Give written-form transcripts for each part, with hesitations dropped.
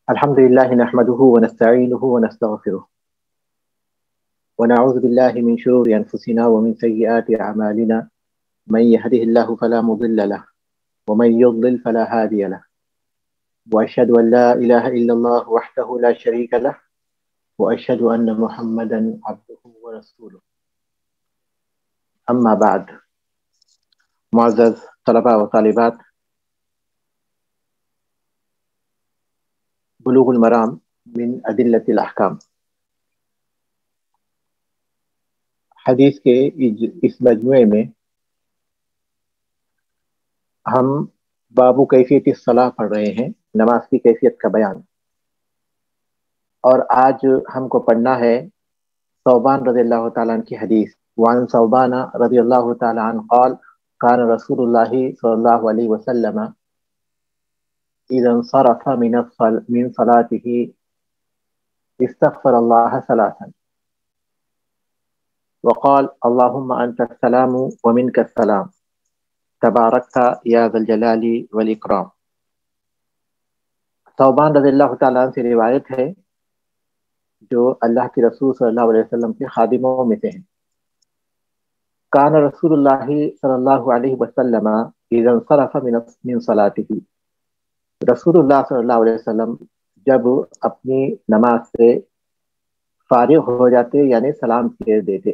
الحمد لله نحمده ونستعينه ونستغفره ونعوذ بالله من شرور أنفسنا ومن سيئات أعمالنا من يهده الله فلا مضل له ومن يضلل فلا هادي له وأشهد أن لا إله إلا الله وحده لا شريك له وأشهد أن محمدا عبده ورسوله أما بعد. معزز طلباء و طالبات، بلوغ المرام من ادلۃ الاحکام حدیث کے اس مجموعے میں ہم باب کیفیت الصلاۃ پڑھ رہے ہیں، نماز کی کیفیت کا بیان، اور آج ہم کو پڑھنا ہے ثوبان رضی اللہ تعالیٰ عنہ کی حدیث. وعن ثوبان رضی اللہ تعالیٰ عنہ قال كان رسول اللہ صلی اللہ علیہ وسلم اذا انصرف من صلاته استغفر الله ثلاثا وقال اللهم انت السلام ومنك السلام تبارکت یا ذا الجلال والاکرام. ثوبان رضی اللہ تعالیٰ عنہ سے روایت ہے جو اللہ کے رسول صلی اللہ علیہ وسلم کے خادموں میں سے ہیں. کان رسول اللہ صلی اللہ علیہ وسلم اذا انصرف من صلاته، رسول اللہ صلی اللہ علیہ وسلم جب اپنی نماز سے فارغ ہو جاتے یعنی سلام پھیر دیتے،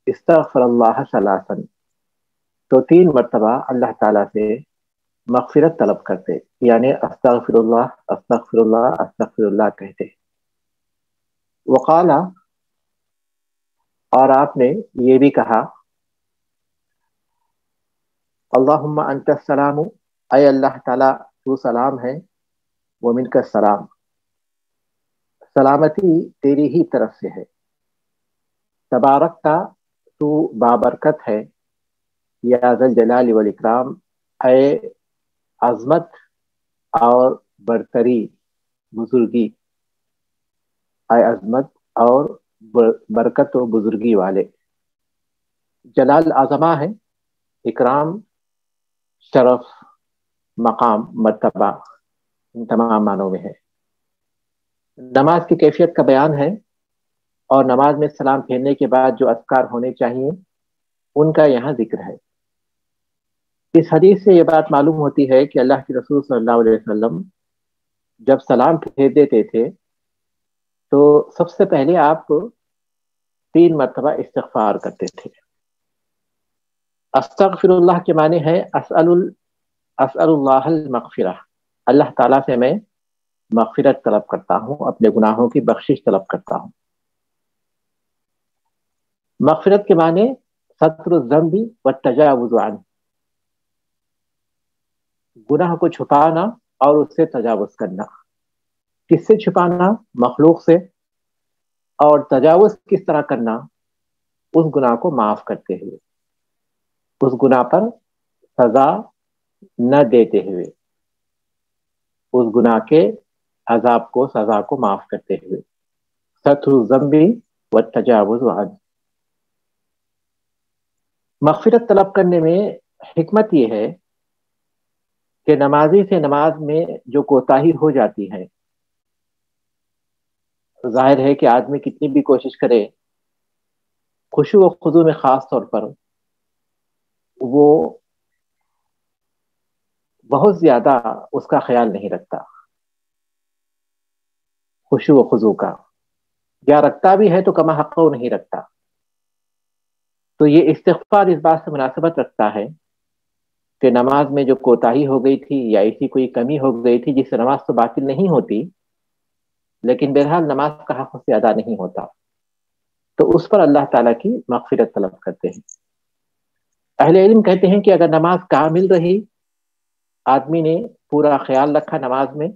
استغفر اللہ ثلاثا، تو 3 مرتبہ اللہ تعالیٰ سے مغفرت طلب کرتے، یعنی استغفر اللہ استغفر اللہ استغفر اللہ کہتے. وقالا، اور آپ نے یہ بھی کہا اللہم انت السلام، اے اللہ تعالیٰ تو سلام ہے، ومنک السلام، سلامتی تیری ہی طرف سے ہے، تبارکتا تو بابرکت ہے، یا ذا الجلال والاکرام، اے عظمت اور برتری بزرگی، اے عظمت اور برکت و بزرگی والے. جلال عظمہ ہے، اکرام شرف مقام مرتبہ، ان تمام معنوں میں ہے. نماز کی کیفیت کا بیان ہے، اور نماز میں سلام پھیرنے کے بعد جو اذکار ہونے چاہیے ان کا یہاں ذکر ہے. اس حدیث سے یہ بات معلوم ہوتی ہے کہ اللہ کے رسول صلی اللہ علیہ وسلم جب سلام پھیر دیتے تھے تو سب سے پہلے آپ 3 مرتبہ استغفار کرتے تھے. استغفر اللہ کے معنی ہے اسأل اللہ المغفرہ، اللہ تعالیٰ سے میں مغفرت طلب کرتا ہوں، اپنے گناہوں کی بخشش طلب کرتا ہوں. مغفرت کے معنی ستر الذنب والتجاوز عنہ، گناہ کو چھپانا اور اس سے تجاوز کرنا. کس سے چھپانا؟ مخلوق سے. اور تجاوز کس طرح کرنا؟ اس گناہ کو معاف کرتے ہوئے، اس گناہ پر سزا نہ دیتے ہوئے، اس گناہ کے عذاب کو سزا کو معاف کرتے ہوئے. ستر الذنب والتجاوز عنہ. مغفرت طلب کرنے میں حکمت یہ ہے کہ نمازی سے نماز میں جو کوتاہی ہو جاتی ہے، ظاہر ہے کہ آدمی کتنی بھی کوشش کرے، خشوع و خضوع میں خاص طور پر وہ بہت زیادہ اس کا خیال نہیں رکھتا، خشوع و خضوع کا، یا رکھتا بھی ہے تو کما حق نہیں رکھتا. تو یہ استغفار اس بات سے مناسبت رکھتا ہے کہ نماز میں جو کوتاہی ہو گئی تھی یا ایسی کوئی کمی ہو گئی تھی جس سے نماز تو باطل نہیں ہوتی لیکن بہرحال نماز کا حق اس سے ادا نہیں ہوتا، تو اس پر اللہ تعالیٰ کی مغفرت طلب کرتے ہیں. اہل علم کہتے ہیں کہ اگر نماز کامل رہی، آدمی نے پورا خیال رکھا، نماز میں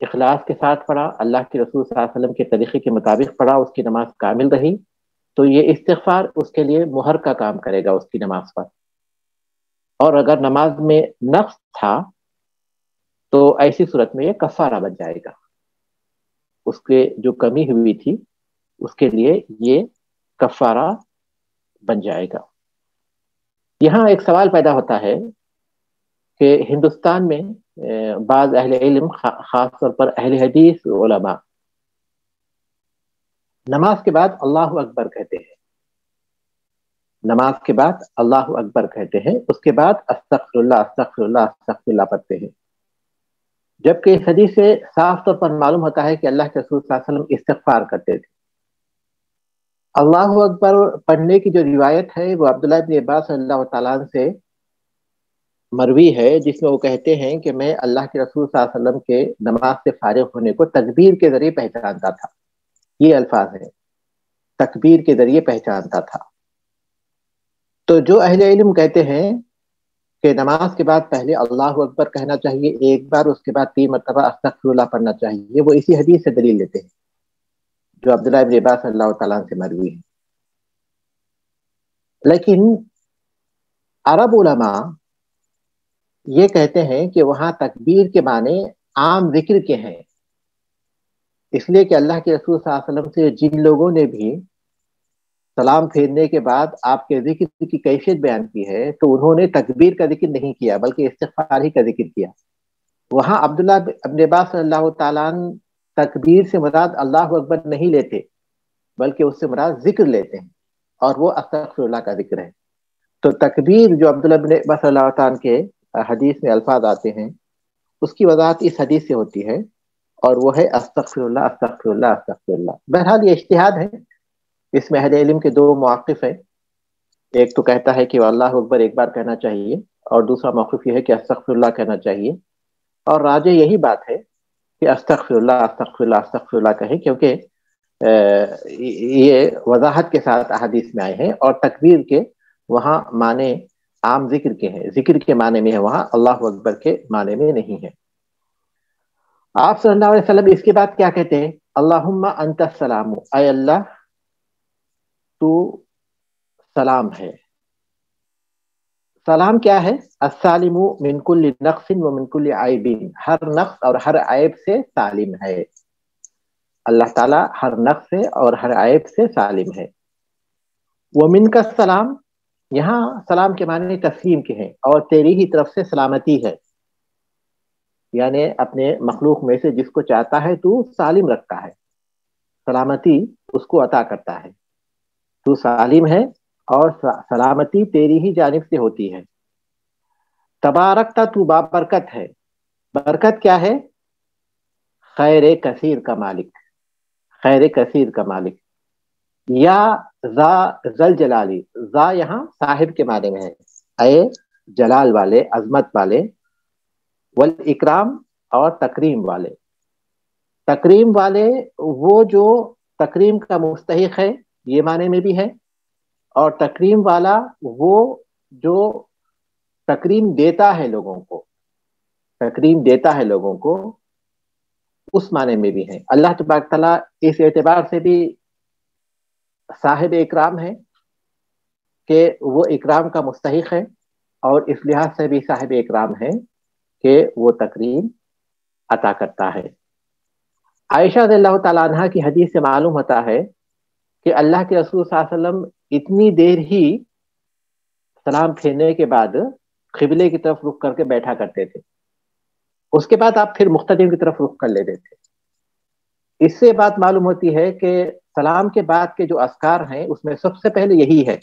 اخلاص کے ساتھ پڑھا، اللہ کے رسول صلی اللہ علیہ وسلم کے طریقے کے مطابق پڑھا، اس کی نماز کامل رہی، تو یہ استغفار اس کے لیے مہر کا کام کرے گا اس کی نماز پر. اور اگر نماز میں نقص تھا تو ایسی صورت میں یہ کفارہ بن جائے گا، اس کے جو کمی ہوئی تھی اس کے لیے یہ کفارہ بن جائے گا. یہاں ایک سوال پیدا ہوتا ہے کہ ہندوستان میں بعض اہل علم خاص طور پر اہل حدیث علماء نماز کے بعد اللہ اکبر کہتے ہیں، نماز کے بعد اللہ اکبر کہتے ہیں، اس کے بعد استغفر اللہ استغفر اللہ استغفر اللہ پڑھتے ہیں، جبکہ اس حدیث سے صاف طور پر معلوم ہوتا ہے کہ اللہ کے رسول صلی اللہ علیہ وسلم استغفار کرتے تھے۔ اللہ اکبر پڑھنے کی جو روایت ہے وہ عبداللہ بن عباس رضی اللہ تعالیٰ عنہ سے مروی ہے، جس میں وہ کہتے ہیں کہ میں اللہ کے رسول صلی اللہ علیہ وسلم کے نماز سے فارغ ہونے کو تکبیر کے ذریعے پہچانتا تھا، یہ الفاظ ہیں، تکبیر کے ذریعے پہچانتا تھا۔ تو جو اہل علم کہتے ہیں کہ نماز کے بعد پہلے اللہ اکبر کہنا چاہیے ایک بار، اس کے بعد 3 مرتبہ استغفر اللہ پڑھنا چاہیے، وہ اسی حدیث سے دلیل لیتے ہیں جو عبداللہ بن عباس صلی اللہ تعالیٰ سے مروی ہے۔ لیکن عرب علماء یہ کہتے ہیں کہ وہاں تکبیر کے معنی عام ذکر کے ہیں، اس لیے کہ اللہ کے رسول صلی اللہ علیہ وسلم سے جن لوگوں نے بھی سلام پھیرنے کے بعد آپ کے ذکر کی کیفیت بیان کی ہے تو انہوں نے تکبیر کا ذکر نہیں کیا بلکہ استغفار ہی کا ذکر کیا۔ وہاں عبداللہ ابن عباس صلی اللہ تعالیٰ عنہ تکبیر سے مراد اللہ اکبر نہیں لیتے بلکہ اس سے مراد ذکر لیتے ہیں، اور وہ استغفر اللہ کا ذکر ہے۔ تو تکبیر جو عبداللہ ابن عباس صلی اللہ تعالیٰ عنہ کے حدیث میں الفاظ آتے ہیں اس کی وضاحت اس حدیث سے ہوتی ہے، اور وہ ہے استغفر اللہ استغفر اللہ استغفر اللہ۔ بہرحال یہ اجتہاد ہے، اس میں اہل علم کے 2 مواقف ہیں، ایک تو کہتا ہے کہ اللہ اکبر ایک بار کہنا چاہیے، اور دوسرا موقف یہ ہے کہ استغفر اللہ کہنا چاہیے، اور راجح یہی بات ہے کہ استغفر اللہ استغفر اللہ استغفر اللہ کہیں، کیونکہ یہ وضاحت کے ساتھ احادیث میں آئے ہیں، اور تکبیر کے وہاں معنی عام ذکر کے ہیں، ذکر کے معنی میں ہے، وہاں اللہ اکبر کے معنی میں نہیں ہے۔ آپ صلی اللہ علیہ وسلم اس کے بعد کیا کہتے ہیں؟ اللہم انت السلام، اے اللہ تو سلام ہے۔ سلام کیا ہے؟ السالم من کل نقص و من کل عیب، ہر نقص اور ہر عیب سے سالم ہے، اللہ تعالیٰ ہر نقص سے اور ہر عیب سے سالم ہے۔ ومن کا سلام، یہاں سلام کے معنی تسلیم کے ہیں، اور تیری ہی طرف سے سلامتی ہے، یعنی اپنے مخلوق میں سے جس کو چاہتا ہے تو سالم رکھتا ہے، سلامتی اس کو عطا کرتا ہے، تو سالم ہے اور سلامتی تیری ہی جانب سے ہوتی ہے۔ تبارکتا، تو بابرکت ہے، برکت کیا ہے؟ خیر کثیر کا مالک، خیر کثیر کا مالک۔ یا ذا ذل جلالی، ذا یہاں صاحب کے معنی میں ہے، اے جلال والے، عظمت والے، والاکرام اور تکریم والے۔ تکریم والے وہ جو تکریم کا مستحق ہے، یہ معنی میں بھی ہے، اور تکریم والا وہ جو تکریم دیتا ہے لوگوں کو، تکریم دیتا ہے لوگوں کو، اس معنی میں بھی ہے۔ اللہ تبارک تعالیٰ اس اعتبار سے بھی صاحب اکرام ہے کہ وہ اکرام کا مستحق ہے، اور اس لحاظ سے بھی صاحب اکرام ہے کہ وہ تکریم عطا کرتا ہے۔ عائشہ رضی اللہ تعالیٰ عنہ کی حدیث سے معلوم ہوتا ہے کہ اللہ کے رسول صلی اللہ علیہ وسلم اتنی دیر ہی سلام پھیرنے کے بعد قبلے کی طرف رخ کر کے بیٹھا کرتے تھے، اس کے بعد آپ پھر مختلف کی طرف رخ کر لیتے تھے۔ اس سے بات معلوم ہوتی ہے کہ سلام کے بعد کے جو اذکار ہیں اس میں سب سے پہلے یہی ہے،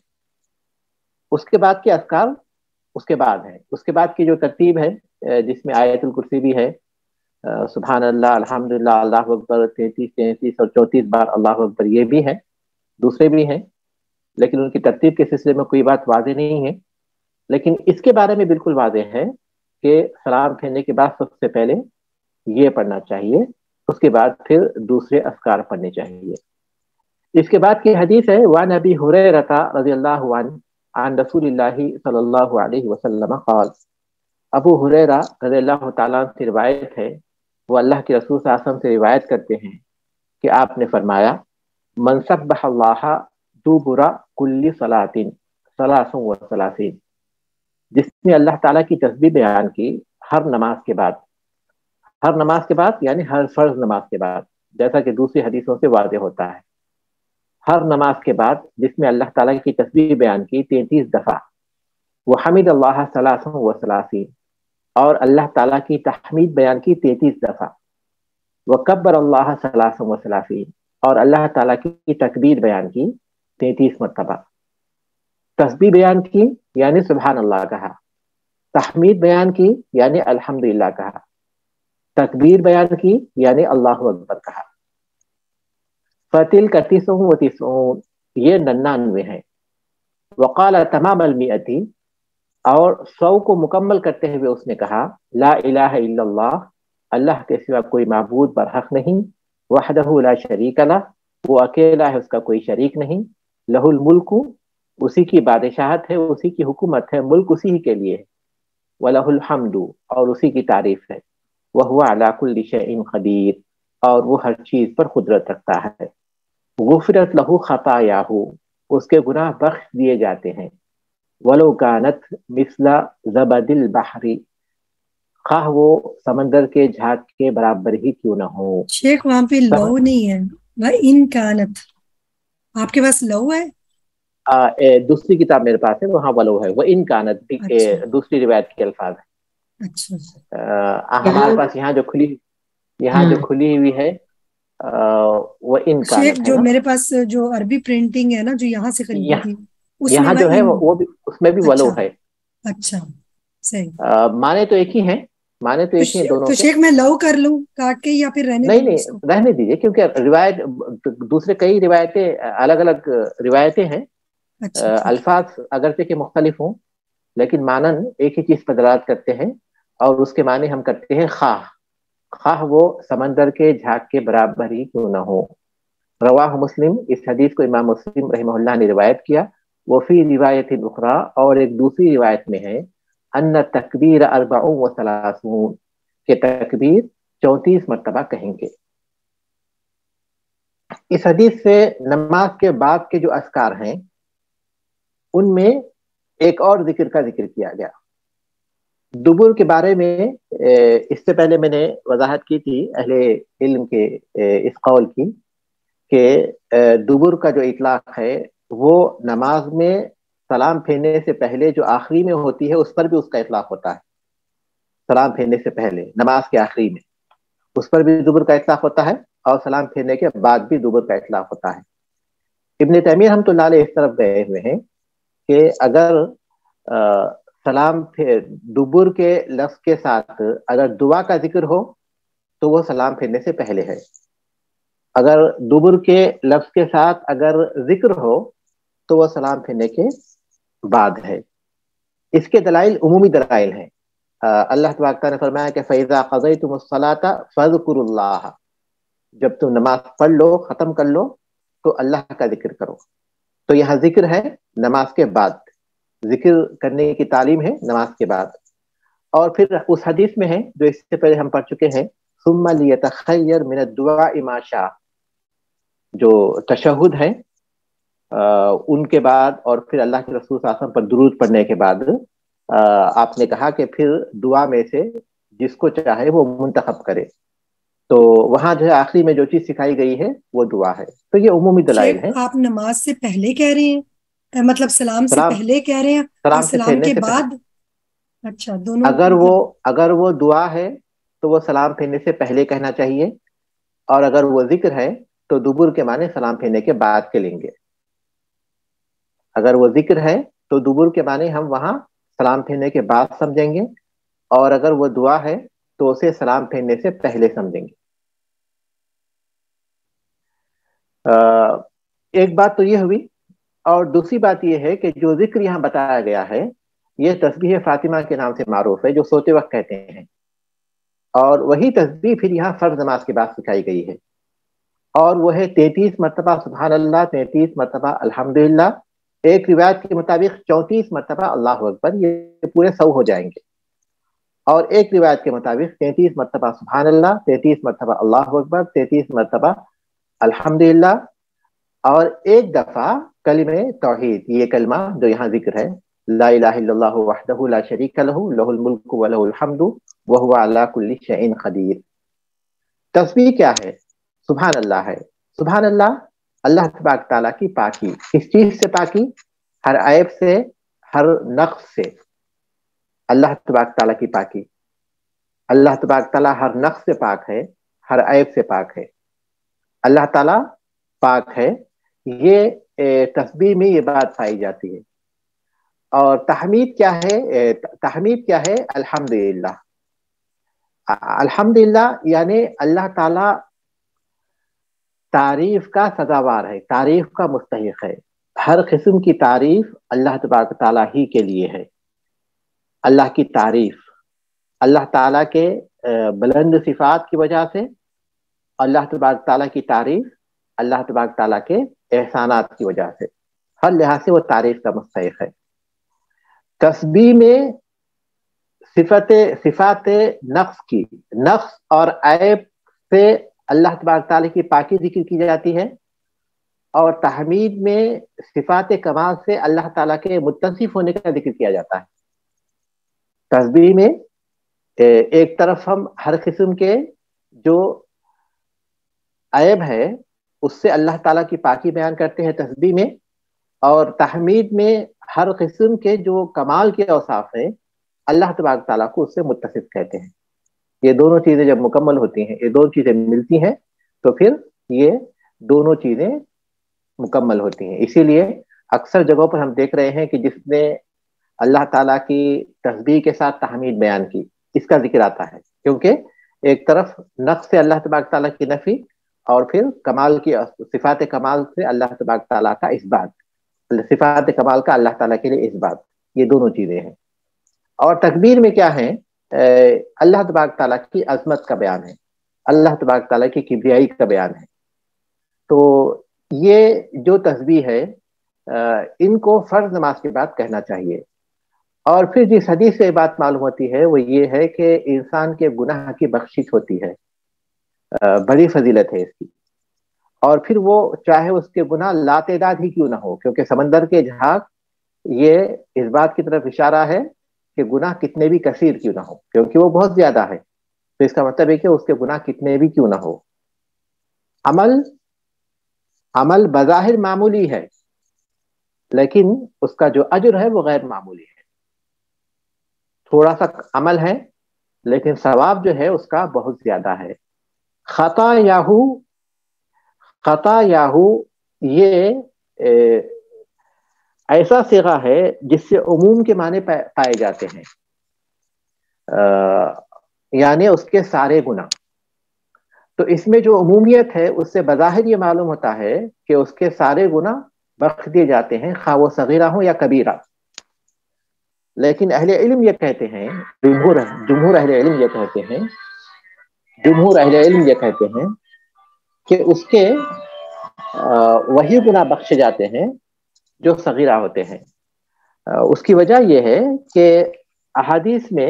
اس کے بعد کے اذکار اس کے بعد ہیں، اس کے بعد کی جو ترتیب ہے جس میں آیت الکرسی بھی ہے، سبحان اللہ، الحمدللہ، اللہ اکبر 33 اور 34 بار اللہ اکبر، یہ بھی ہے، دوسرے بھی ہیں، لیکن ان کی ترتیب کے سلسلے میں کوئی بات واضح نہیں ہے۔ لیکن اس کے بارے میں بالکل واضح ہے کہ سلام پھیرنے کے بعد سب سے پہلے یہ پڑھنا چاہیے، اس کے بعد پھر دوسرے اذکار پڑھنے چاہیے۔ اس کے بعد کی حدیث ہے وعن ابی ہریرہ رضی اللہ عنہ عن رسول اللہ صلی اللہ علیہ وسلم قال، ابو ہریرہ رضی اللہ تعالیٰ عنہ سے روایت ہے، وہ اللہ کے رسول صلی اللہ علیہ وسلم سے روایت کرتے ہیں کہ آپ نے فرمایا من سبح اللہ دبر کل صلاۃ ثلاث و ثلاثین، جس نے اللہ تعالیٰ کی تسبیح بیان کی ہر نماز کے بعد، ہر نماز کے بعد یعنی ہر فرض نماز کے بعد، جیسا کہ دوسری حدیثوں سے واضح ہوتا ہے، ہر نماز کے بعد جس میں اللہ تعالیٰ کی تسبیح بیان کی 33 دفعہ، وہ حمد اللہ ثلاث و ثلاثین، اور اللہ تعالیٰ کی تحمید بیان کی 33 دفعہ، وکبر اللہ ثلاثا وثلاثین، اور اللہ تعالیٰ کی تکبیر بیان کی 33 مرتبہ، تسبیح بیان کی یعنی سبحان اللہ کہا، تحمید بیان کی یعنی الحمدللہ کہا، تکبیر بیان کی یعنی اللہ اکبر کہا۔ فتل کا 99 یہ 99 ہے۔ وقال تمام المئتی، اور 100 کو مکمل کرتے ہوئے اس نے کہا لا الہ الا اللہ، اللہ کے سوا کوئی معبود برحق نہیں، وحدہ لا شریک لہ، وہ اکیلا ہے، اس کا کوئی شریک نہیں، لہ الملک، اسی کی بادشاہت ہے، اسی کی حکومت ہے، ملک اسی ہی کے لیے ہے، وَلَهُ الْحَمْدُ، اور اسی کی تعریف ہے، وَهُوَ عَلَى كُلِّ شَيْءٍ قَدِيرٌ، اور وہ ہر چیز پر قدرت رکھتا ہے، غفرت لہ خطایاہ، اس کے گناہ بخش دیے جاتے ہیں، وَلَوْ كَانَتْ مِثْلَ زَبَدِ الْبَحْرِ، خواہ وہ سمندر کے جھاگ کے برابر ہی کیوں نہ ہو۔ شیخ وہاں پہ لو نہیں ہے، وَإِن كَانَتْ، آپ کے پاس لو ہے؟ دوسری کتاب میرے پاس ہے، وہاں ولو ہے، وَإِن كَانَتْ دوسری روایت کے الفاظ ہیں۔ اچھا ہمارے پاس یہاں جو کھلی ہوئی ہے وَإِن شیخ، كَانَتْ ہے جو نا، میرے پاس جو عربی پرنٹنگ ہے نا، جو یہاں سے خریدی تھی، اس میں یہاں جو ہے وَإِن، وہ بھی، اس میں بھی ولو ہے۔ اچھا صحیح۔ معنی تو ایک ہی ہیں، معنی تو ایک ہی ہیں دونوں تو کے۔ شیخ میں لو کر لوں کاٹ کے یا پھر رہنے دوں اس کو؟ نہیں رہنے دیجیے، کیونکہ روایت دوسرے کئی روایتیں، الگ الگ روایتیں ہیں، الفاظ اگرچہ کہ مختلف ہوں لیکن مانن ایک ہی چیز پر دلالت کرتے ہیں، اور اس کے معنی ہم کرتے ہیں خواہ وہ سمندر کے جھاگ کے برابر ہی کیوں نہ ہو۔ رواہ مسلم، اس حدیث کو امام مسلم رحمہ اللہ نے روایت کیا۔ وفی روایت اخری، اور ایک دوسری روایت میں ہے ان تکبیر 34 کہ تکبیر 34 مرتبہ کہیں گے۔ اس حدیث سے نماز کے بعد کے جو اذکار ہیں ان میں ایک اور ذکر کا ذکر کیا گیا۔ دبر کے بارے میں اس سے پہلے میں نے وضاحت کی تھی اہل علم کے اس قول کی کہ دبر کا جو اطلاق ہے وہ نماز میں سلام پھیرنے سے پہلے جو آخری میں ہوتی ہے اس پر بھی اس کا اطلاق ہوتا ہے۔ سلام پھیرنے سے پہلے نماز کے آخری میں اس پر بھی دبر کا اطلاق ہوتا ہے، اور سلام پھیرنے کے بعد بھی دبر کا اطلاق ہوتا ہے۔ ابن تیمیہ رحمۃ اللہ علیہ اس طرف گئے ہوئے ہیں کہ اگر سلام دبر کے لفظ کے ساتھ اگر دعا کا ذکر ہو تو وہ سلام پھیرنے سے پہلے ہے، اگر دبر کے لفظ کے ساتھ اگر ذکر ہو تو وہ سلام پھیرنے کے بعد ہے۔ اس کے دلائل عمومی دلائل ہیں۔ اللہ تبارک تعالیٰ نے فرمایا کہ فَإِذَا قَضَيْتُمُ الصَّلَاةَ فَاذْكُرُوا اللَّهَ، جب تم نماز پڑھ لو، ختم کر لو تو اللہ کا ذکر کرو۔ تو یہاں ذکر ہے نماز کے بعد، ذکر کرنے کی تعلیم ہے نماز کے بعد۔ اور پھر اس حدیث میں ہے جو اس سے پہلے ہم پڑھ چکے ہیں، ثم ليتخير من الدعاء ما شاء، جو تشہد ہے ان کے بعد اور پھر اللہ کے رسول صلی اللہ علیہ وسلم پر درود پڑھنے کے بعد آپ نے کہا کہ پھر دعا میں سے جس کو چاہے وہ منتخب کرے۔ تو وہاں جو ہے آخری میں جو چیز سکھائی گئی ہے وہ دعا ہے۔ تو یہ عمومی دلائل ہیں۔ آپ نماز سے پہلے کہہ رہے ہیں، مطلب سلام سے پہلے کہہ رہے ہیں اور سلام کے بعد؟ اچھا، دونوں۔ اگر وہ دعا ہے تو وہ سلام پھیرنے سے پہلے کہنا چاہیے، اور اگر وہ ذکر ہے تو دبر کے معنی سلام پھیرنے کے بعد کے لیں گے۔ اگر وہ ذکر ہے تو دبر کے معنی ہم وہاں سلام پھیرنے کے بعد سمجھیں گے، اور اگر وہ دعا ہے تو اسے سلام پھیرنے سے پہلے سمجھیں گے۔ ایک بات تو یہ ہوئی، اور دوسری بات یہ ہے کہ جو ذکر یہاں بتایا گیا ہے یہ تسبیح فاطمہ کے نام سے معروف ہے، جو سوتے وقت کہتے ہیں، اور وہی تسبیح پھر یہاں فرض نماز کے بعد سکھائی گئی ہے، اور وہ ہے 33 مرتبہ سبحان اللہ، 33 مرتبہ الحمدللہ، ایک روایت کے مطابق 34 مرتبہ اللہ اکبر، یہ پورے 100 ہو جائیں گے، اور ایک روایت کے مطابق 33 مرتبہ سبحان اللہ، 33 مرتبہ اللہ اکبر، 33 مرتبہ الحمدللہ، اور ایک دفعہ کلمہ توحید، یہ کلمہ جو یہاں ذکر ہے، لا الہ الا اللہ وحدہ لا شریک لہ لہ الملک ولہ الحمد وہو علی کل شیء قدیر۔ تسبیح کیا ہے؟ سبحان اللہ ہے۔ سبحان اللہ، اللہ تبارک تعالیٰ کی پاکی، کس چیز سے پاکی؟ ہر عیب سے، ہر نقص سے، اللہ تبارک تعالیٰ کی پاکی۔ اللہ تبارک تعالیٰ ہر نقص سے پاک ہے، ہر عیب سے پاک ہے، اللہ تعالیٰ پاک ہے. یہ تسبیح میں یہ بات پائی جاتی ہے. اور تحمید کیا ہے؟ تحمید کیا ہے؟ الحمدللہ. الحمدللہ یعنی اللہ تعالیٰ تعریف کا سزاوار ہے، تعریف کا مستحق ہے. ہر قسم کی تعریف اللہ تبارک تعالیٰ ہی کے لیے ہے. اللہ کی تعریف اللہ تعالیٰ کے بلند صفات کی وجہ سے، اللہ تبارک تعالیٰ کی تعریف اللہ تبارک تعالیٰ کے احسانات کی وجہ سے، ہر لحاظ سے وہ تعریف کا مستحق ہے. تسبیح میں صفات نقص کی، نقص اور عیب سے اللہ تبارک تعالیٰ کی پاکی ذکر کی جاتی ہے، اور تحمید میں صفات کمال سے اللہ تعالیٰ کے متصف ہونے کا ذکر کیا جاتا ہے. تسبیح میں ایک طرف ہم ہر قسم کے جو عیب ہے اس سے اللہ تعالیٰ کی پاکی بیان کرتے ہیں تسبیح میں، اور تحمید میں ہر قسم کے جو کمال کے اوصاف ہیں اللہ تبارک تعالیٰ کو اس سے متصف کہتے ہیں. یہ دونوں چیزیں جب مکمل ہوتی ہیں، یہ دونوں چیزیں ملتی ہیں، تو پھر یہ دونوں چیزیں مکمل ہوتی ہیں. اسی لیے اکثر جگہوں پر ہم دیکھ رہے ہیں کہ جس نے اللہ تعالیٰ کی تسبیح کے ساتھ تحمید بیان کی، اس کا ذکر آتا ہے، کیونکہ ایک طرف نقص سے اللہ تبارک تعالیٰ کی نفی، اور پھر کمال کی صفات کمال سے اللہ تبارک تعالیٰ کا اثبات، صفات کمال کا اللہ تعالیٰ کے لیے اثبات. یہ دونوں چیزیں ہیں. اور تکبیر میں کیا ہے؟ اللہ تبارک تعالیٰ کی عظمت کا بیان ہے، اللہ تبارک تعالیٰ کی کبریائی کا بیان ہے. تو یہ جو تسبیح ہے ان کو فرض نماز کے بعد کہنا چاہیے. اور پھر جس حدیث سے بات معلوم ہوتی ہے وہ یہ ہے کہ انسان کے گناہ کی بخشش ہوتی ہے، بڑی فضیلت ہے اس کی. اور پھر وہ چاہے اس کے گناہ لاتعداد ہی کیوں نہ ہو، کیونکہ سمندر کے جھاگ یہ اس بات کی طرف اشارہ ہے کہ گناہ کتنے بھی کثیر کیوں نہ ہو، کیونکہ وہ بہت زیادہ ہے. تو اس کا مطلب ہے کہ اس کے گناہ کتنے بھی کیوں نہ ہو. عمل بظاہر معمولی ہے، لیکن اس کا جو اجر ہے وہ غیر معمولی ہے. تھوڑا سا عمل ہے لیکن ثواب جو ہے اس کا بہت زیادہ ہے. خطا یاہو یہ ایسا صیغہ ہے جس سے عموم کے معنی پائے جاتے ہیں، یعنی اس کے سارے گناہ. تو اس میں جو عمومیت ہے اس سے بظاہر یہ معلوم ہوتا ہے کہ اس کے سارے گناہ بخش دیے جاتے ہیں، خواہ وہ صغیرہ ہوں یا کبیرہ. لیکن اہل علم یہ کہتے ہیں، جمہور اہل علم یہ کہتے ہیں کہ اس کے وہی گناہ بخشے جاتے ہیں جو صغیرہ ہوتے ہیں. اس کی وجہ یہ ہے کہ احادیث میں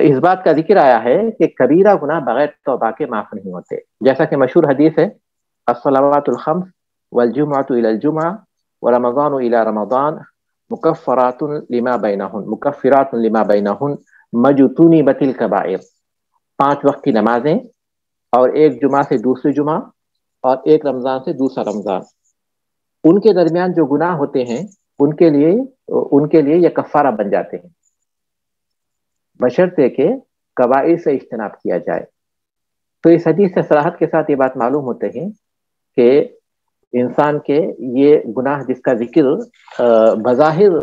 اس بات کا ذکر آیا ہے کہ کبیرہ گناہ بغیر توبہ کے معاف نہیں ہوتے. جیسا کہ مشہور حدیث ہے، الصلوات الخمس والجمعۃ الی الجمعہ ورمضان الی رمضان مکفرات لما بینہن مجتنبۃ الکبائر. 5 وقت کی نمازیں، اور ایک جمعہ سے دوسری جمعہ، اور ایک رمضان سے دوسرا رمضان، ان کے درمیان جو گناہ ہوتے ہیں ان کے لیے یہ کفارہ بن جاتے ہیں، بشرطے کہ کبائر سے اجتناب کیا جائے. تو اس حدیث سے صراحت کے ساتھ یہ بات معلوم ہوتے ہیں کہ انسان کے یہ گناہ جس کا ذکر بظاہر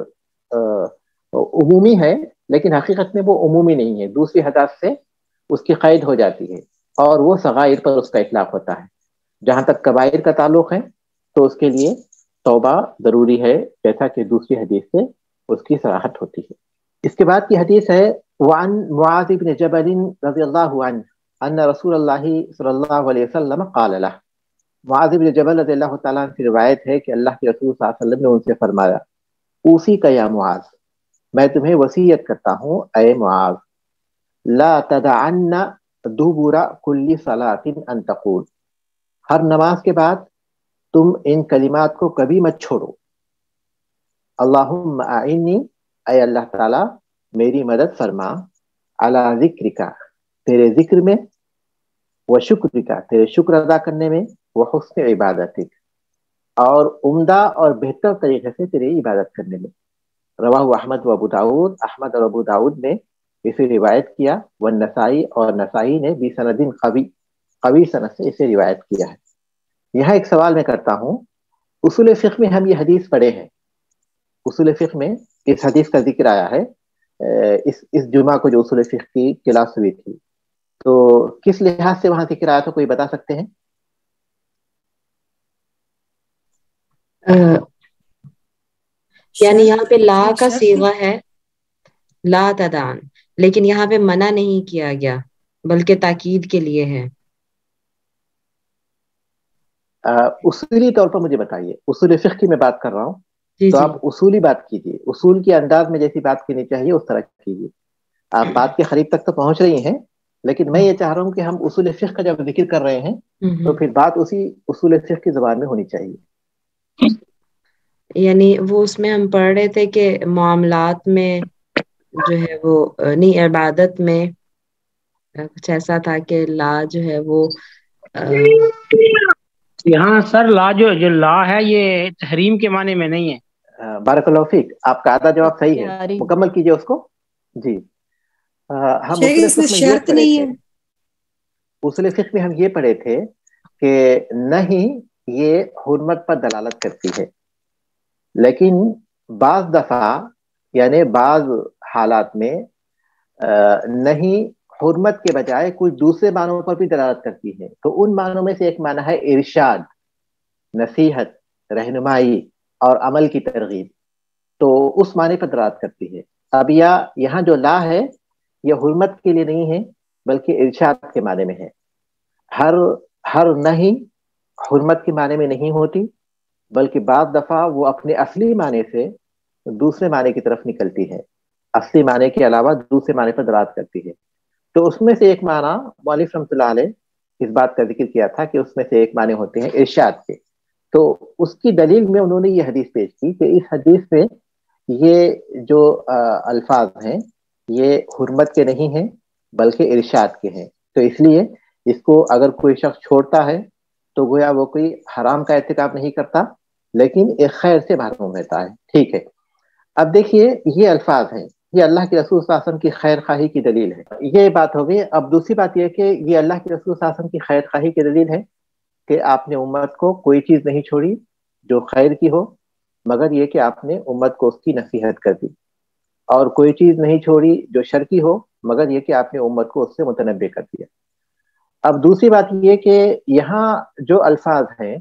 عمومی ہے، لیکن حقیقت میں وہ عمومی نہیں ہے، دوسری حدیث سے اس کی قید ہو جاتی ہے، اور وہ صغائر پر اس کا اطلاق ہوتا ہے. جہاں تک کبائر کا تعلق ہے تو اس کے لیے توبہ ضروری ہے، جیسا کہ دوسری حدیث سے اس کی صراحت ہوتی ہے. اس کے بعد کی حدیث ہے وعن معاذ بن جبل رضی اللہ عنہ ان رسول اللہ صلی اللہ علیہ وسلم قال له. معاذ بن جبل رضی اللہ تعالیٰ عنہ کی روایت ہے کہ اللہ کے رسول صلی اللہ علیہ وسلم نے ان سے فرمایا، اوصی کا یا معاذ، میں تمہیں وصیت کرتا ہوں اے معاذ، لا تدعن دبر کل صلاۃ ان تقول، ہر نماز کے بعد تم ان کلمات کو کبھی مت چھوڑو، اللہم اعنی، اے اللہ تعالیٰ میری مدد فرما، علی ذکرک، تیرے ذکر میں، و شکرک، تیرے شکر ادا کرنے میں، و حسن عبادتک، اور عمدہ اور بہتر طریقے سے تیری عبادت کرنے میں. رواہ احمد و ابو داود، احمد اور ابو داود نے اسے روایت کیا، والنسائی، اور نسائی نے بسند قوی سند سے اسے روایت کیا ہے۔ یہاں ایک سوال میں کرتا ہوں، اصول فقہ میں ہم یہ حدیث پڑھے ہیں، اصول فقہ میں اس حدیث کا ذکر آیا ہے اس جمعہ کو جو اصول فقہ کی کلاس ہوئی تھی، تو کس لحاظ سے وہاں ذکر آیا تھا، کوئی بتا سکتے ہیں؟ یعنی یہاں پہ لا کا صیغہ ہے لا تدان، لیکن یہاں پہ منع نہیں کیا گیا بلکہ تاکید کے لیے ہے۔ اصولی طور پر مجھے بتائیے، اصول فقہ کی میں بات کر رہا ہوں، جی تو جی آپ اصولی بات کیجیے، اصول کے انداز میں جیسی بات کرنی چاہیے اس طرح کیجیے۔ آپ بات کے قریب تک تو پہنچ رہی ہیں، لیکن میں یہ چاہ رہا ہوں کہ ہم اصول فقہ کا جب ذکر کر رہے ہیں تو پھر بات اسی اصول فقہ کی زبان میں ہونی چاہیے۔ یعنی وہ اس میں ہم پڑھ رہے تھے کہ معاملات میں جو ہے وہ نہیں، عبادت میں کچھ ایسا تھا کہ لا جو ہے وہ یہاں سر لا جو لا ہے یہ تحریم کے معنی میں نہیں ہے۔ بارک اللہ فیک، آپ کا آدھا جواب صحیح ہے، مکمل کیجئے اس کو۔ جی ہم اصول فقہ میں یہ پڑھے تھے، اصول فقہ میں ہم یہ پڑھے تھے کہ نہیں یہ حرمت پر دلالت کرتی ہے، لیکن بعض دفعہ یعنی بعض حالات میں نہیں حرمت کے بجائے کچھ دوسرے معنوں پر بھی دلالت کرتی ہے، تو ان معنوں میں سے ایک معنی ہے ارشاد، نصیحت، رہنمائی اور عمل کی ترغیب، تو اس معنی پر دلالت کرتی ہے۔ اب یہاں جو لا ہے یہ حرمت کے لیے نہیں ہے بلکہ ارشاد کے معنی میں ہے۔ ہر نہیں حرمت کے معنی میں نہیں ہوتی، بلکہ بعض دفعہ وہ اپنے اصلی معنی سے دوسرے معنی کی طرف نکلتی ہے، اصلی معنی کے علاوہ دوسرے معنی پر دلالت کرتی ہے۔ تو اس میں سے ایک معنی مؤلف رحمۃ اللہ علیہ اس بات کا ذکر کیا تھا کہ اس میں سے ایک معنی ہوتے ہیں ارشاد کے، تو اس کی دلیل میں انہوں نے یہ حدیث پیش کی کہ اس حدیث میں یہ جو الفاظ ہیں یہ حرمت کے نہیں ہیں بلکہ ارشاد کے ہیں، تو اس لیے اس کو اگر کوئی شخص چھوڑتا ہے تو گویا وہ کوئی حرام کا ارتکاب نہیں کرتا لیکن ایک خیر سے محروم رہتا ہے۔ ٹھیک ہے، اب دیکھیے یہ الفاظ ہیں، یہ اللہ کے رسول صلی اللہ علیہ وسلم کی خیر خواہی کی دلیل ہے، یہ بات ہو گئی۔ اب دوسری بات یہ کہ یہ اللہ کے رسول صلی اللہ علیہ وسلم کی خیر خواہی کی دلیل ہے کہ آپ نے امت کو کوئی چیز نہیں چھوڑی جو خیر کی ہو، مگر یہ کہ آپ نے امت کو اس کی نصیحت کر دی، اور کوئی چیز نہیں چھوڑی جو شر کی ہو مگر یہ کہ آپ نے امت کو اس سے متنبع کر دیا۔ اب دوسری بات یہ کہ یہاں جو الفاظ ہیں،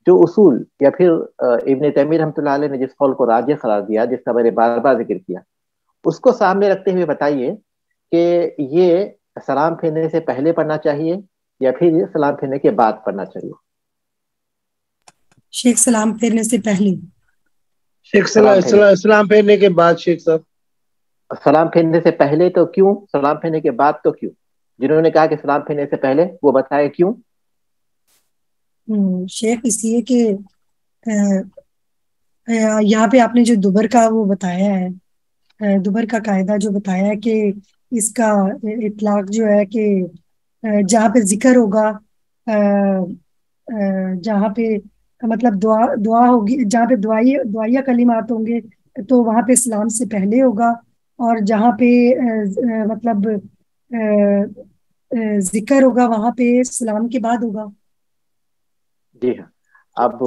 جو اصول یا پھر ابن تیمیہ رحمۃ اللہ علیہ نے جس قول کو راجح قرار دیا، جس کا میں نے بار بار ذکر کیا، اس کو سامنے رکھتے ہوئے بتائیے کہ یہ سلام پھیرنے سے پہلے پڑھنا چاہیے یا پھر یہ سلام پھیرنے کے بعد پڑھنا چاہیے؟ شیخ سلام پھیرنے سے پہلے، شیخ سلام پھیرنے کے بعد۔ شیخ صاحب سلام پھیرنے سے پہلے تو کیوں، سلام پھیرنے کے بعد تو کیوں؟ جنہوں نے کہا کہ سلام پھیرنے سے پہلے وہ بتائے کیوں؟ شیخ اس لیے کہ یہاں پہ آپ نے جو دوبر کا وہ بتایا ہے، دوبر کا قاعدہ جو بتایا ہے کہ اس کا اطلاق جو ہے کہ جہاں پہ ذکر ہوگا، جہاں پہ مطلب دعا ہوگی، جہاں پہ دعائیہ کلمات ہوں گے تو وہاں پہ سلام سے پہلے ہوگا، اور جہاں پہ مطلب ذکر ہوگا وہاں پہ سلام کے بعد ہوگا۔ جی ہاں، اب